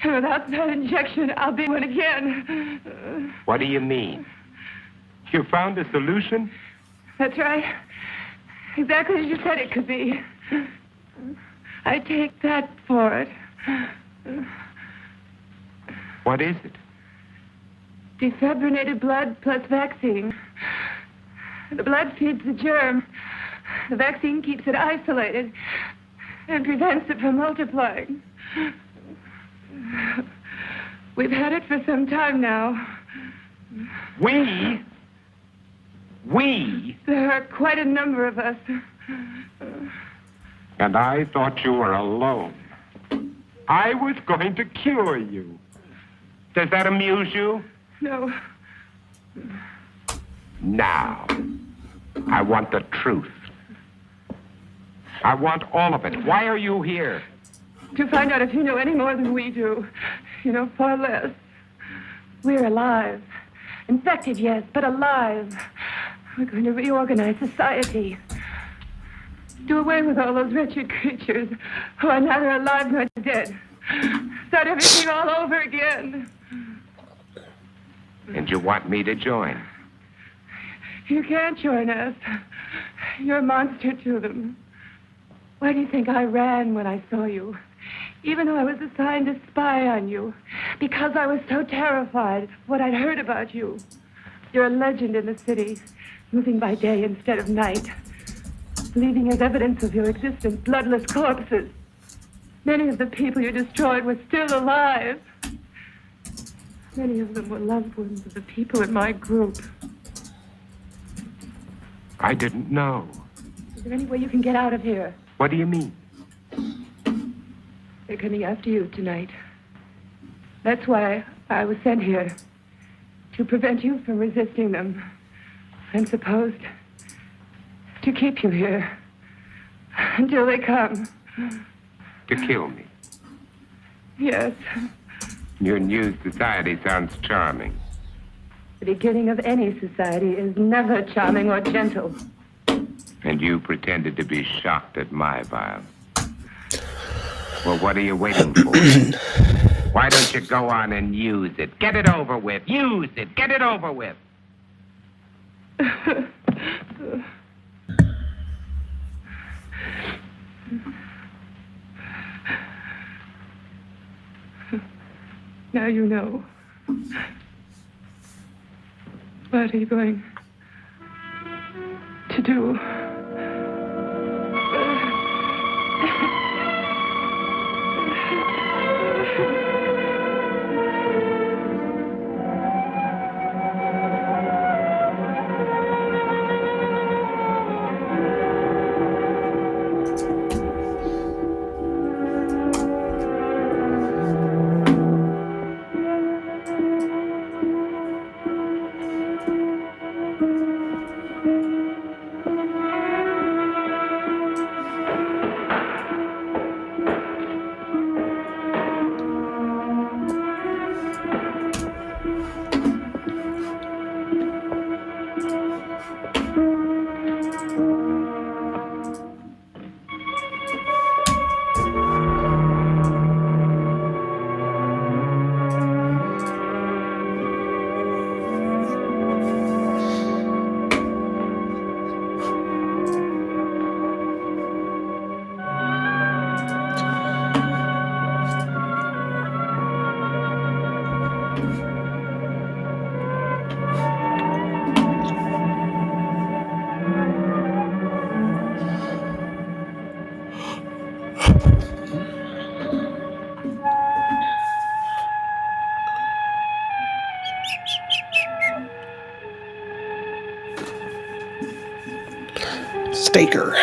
And without that injection, I'll be one again. What do you mean? You found a solution? That's right. Exactly as you said it could be. I take that for it. What is it? Defibrinated blood plus vaccine. The blood feeds the germ. The vaccine keeps it isolated and prevents it from multiplying. We've had it for some time now. We? There are quite a number of us. And I thought you were alone. I was going to cure you. Does that amuse you? No. Now, I want the truth. I want all of it. Why are you here? To find out if you know any more than we do. You know far less. We're alive. Infected, yes, but alive. We're going to reorganize society. Do away with all those wretched creatures who are neither alive nor dead. Start everything all over again. And you want me to join? You can't join us. You're a monster to them. Why do you think I ran when I saw you? Even though I was assigned to spy on you. Because I was so terrified of what I'd heard about you. You're a legend in the city, moving by day instead of night. Leaving as evidence of your existence bloodless corpses. Many of the people you destroyed were still alive. Many of them were loved ones of the people in my group. I didn't know. Is there any way you can get out of here? What do you mean? They're coming after you tonight. That's why I was sent here. To prevent you from resisting them. I'm supposed to keep you here. Until they come. To kill me? Yes. Your new society sounds charming. The beginning of any society is never charming or gentle. And you pretended to be shocked at my violence. Well, what are you waiting for? Why don't you go on and use it? Get it over with. Use it. Get it over with. Now you know. What are you going to do? Staker.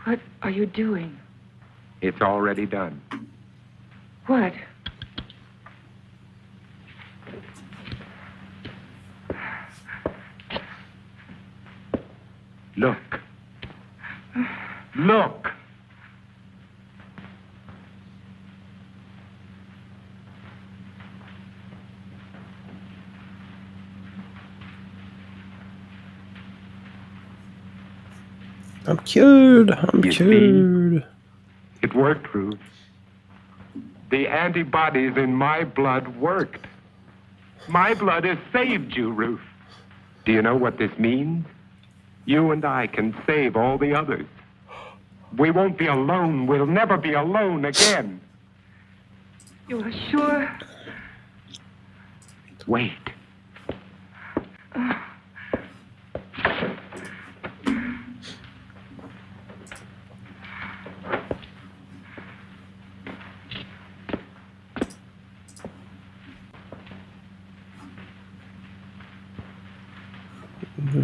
What are you doing? It's already done. What? Look. Look. I'm cured. I'm You cured. It worked, Ruth. The antibodies in my blood worked. My blood has saved you, Ruth. Do you know what this means? You and I can save all the others. We won't be alone. We'll never be alone again. You are sure? Wait.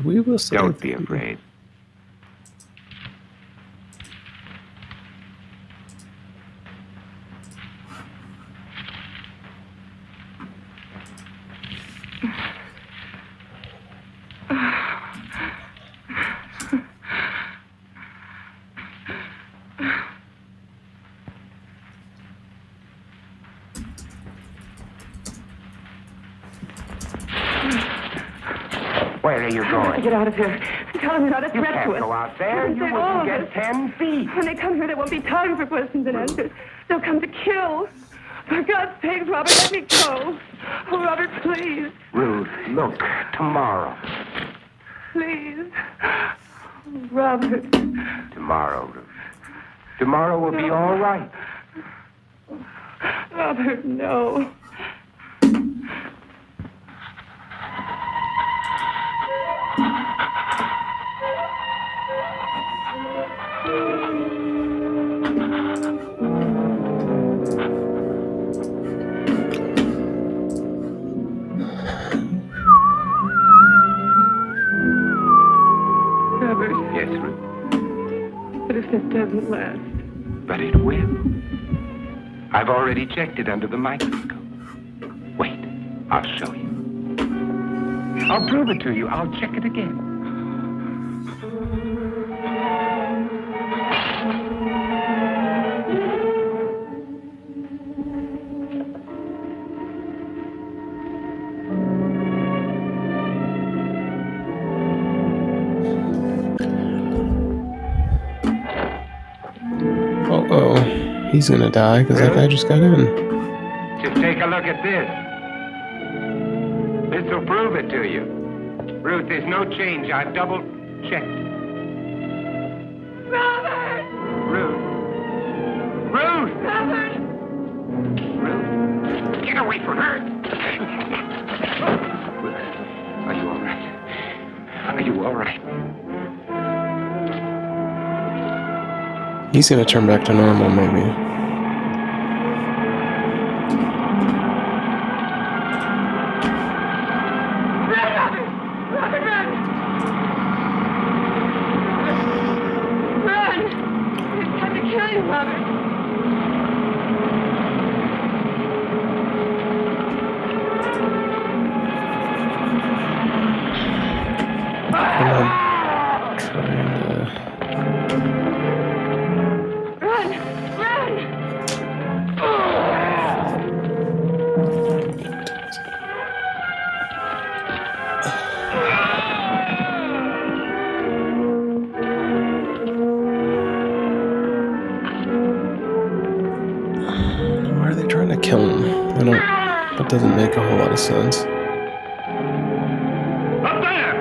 We will save Don't be you. afraid. Where are you going? Get out of here. Tell them you're not a You threat can't to us. go out there. You Save all wouldn't of get us. 10 feet. When they come here, there won't be time for questions and answers. They'll come to kill. For God's sake, Robert, let me go. Oh, Robert, please. Ruth, look, tomorrow. Please. Oh, Robert. Tomorrow, Ruth. Tomorrow will be all right. Robert, no. Robert, Yes, Ruth. what if this doesn't last? But it will. I've already checked it under the microscope. Wait, I'll show you. I'll prove it to you. I'll check it again. Uh-oh. He's gonna die because that guy just got in. Just take a look at this. This will prove it to you. Ruth, there's no change. I've double-checked. Robert! Ruth. Ruth! Robert! Ruth! Get away from her! Are you all right? Are you all right? He's gonna turn back to normal, maybe. Run, Robert! Robert, run! Run! It's time to kill you, Robert. Run! Run! Why are they trying to kill him? That doesn't make a whole lot of sense. Up there!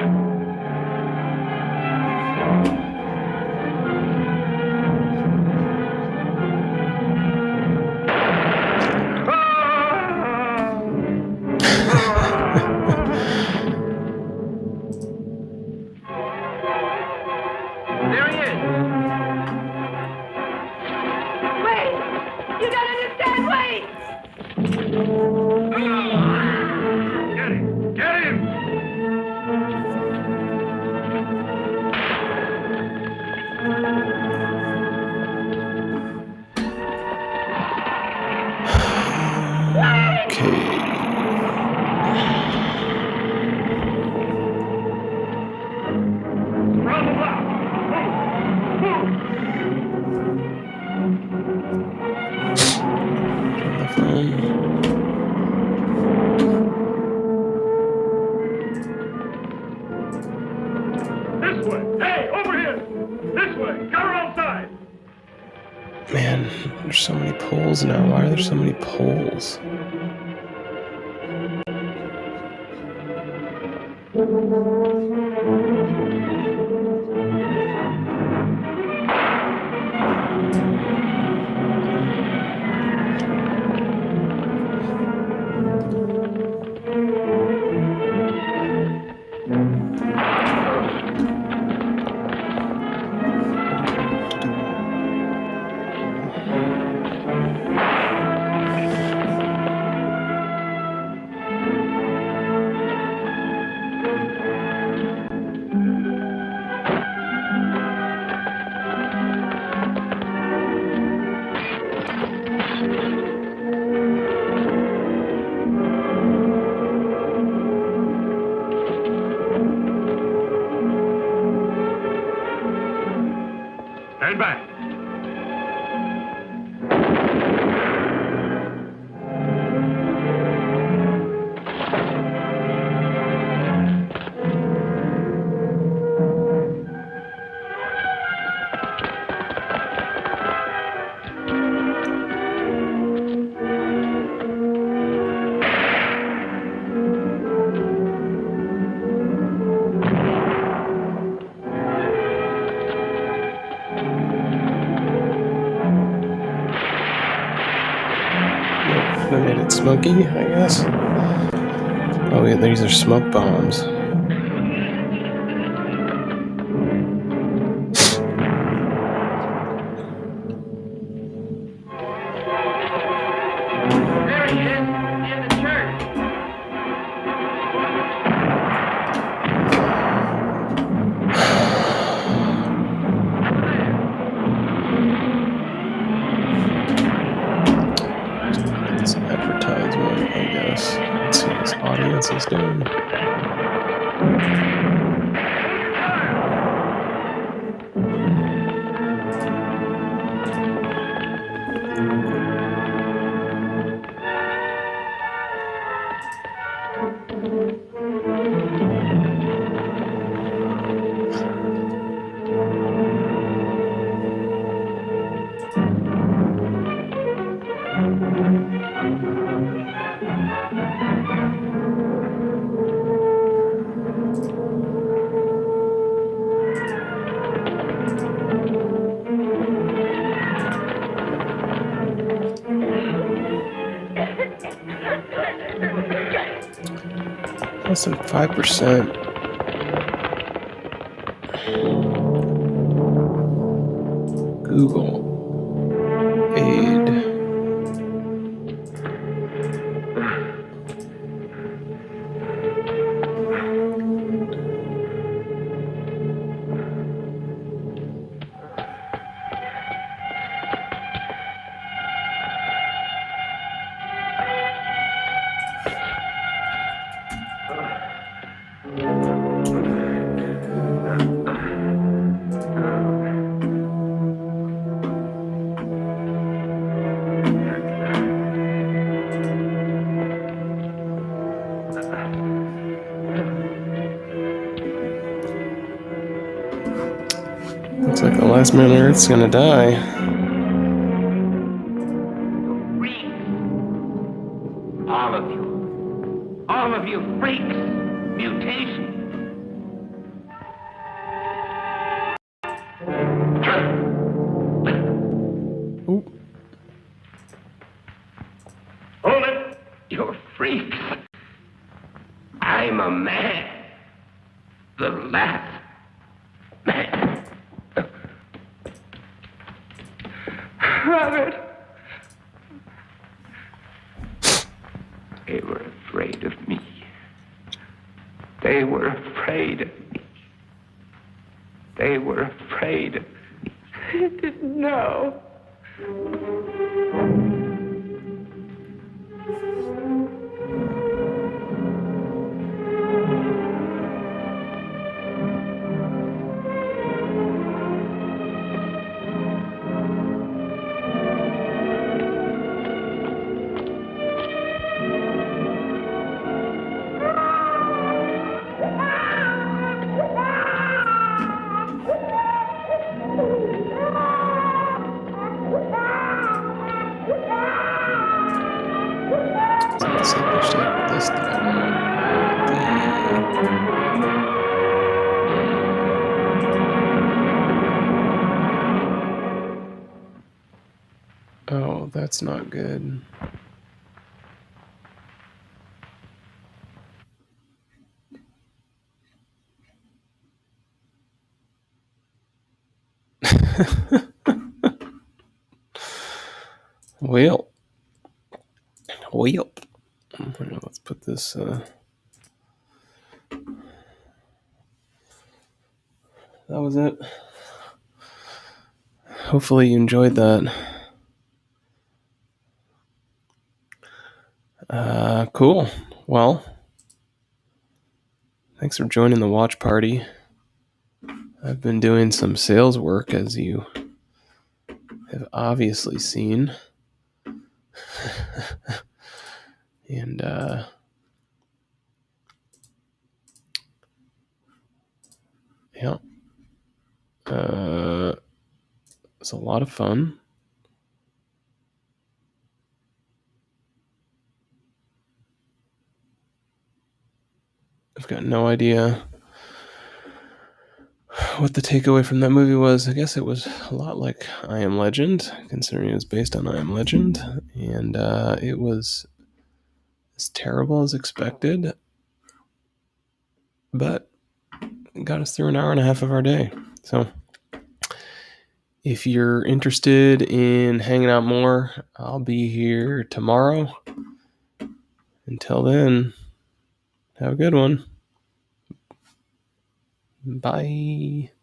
Wait! You gotta do man, there's so many poles now. Why are there so many poles? Stand back. They made it smoky, I guess. Oh yeah, these are smoke bombs. There he is, in the church. It's an advertisement, I guess. Let's see what this audience is doing. Less than 5%. Google aid. Looks like the last man on Earth's gonna die. All of you. All of you freaks. Mutation. Hold it. You're freaks. I'm a man. The last man. Robert. They were afraid of me. They were afraid of me. They were afraid of me. I didn't know. that's not good. Well, let's put this. That was it. Hopefully you enjoyed that. Cool. Well, thanks for joining the watch party. I've been doing some sales work, as you have obviously seen. And, yeah. It's a lot of fun. I've got no idea what the takeaway from that movie was. I guess it was a lot like I Am Legend, considering it was based on I Am Legend. And it was as terrible as expected, but it got us through an hour and a half of our day. So if you're interested in hanging out more, I'll be here tomorrow. Until then, have a good one. Bye.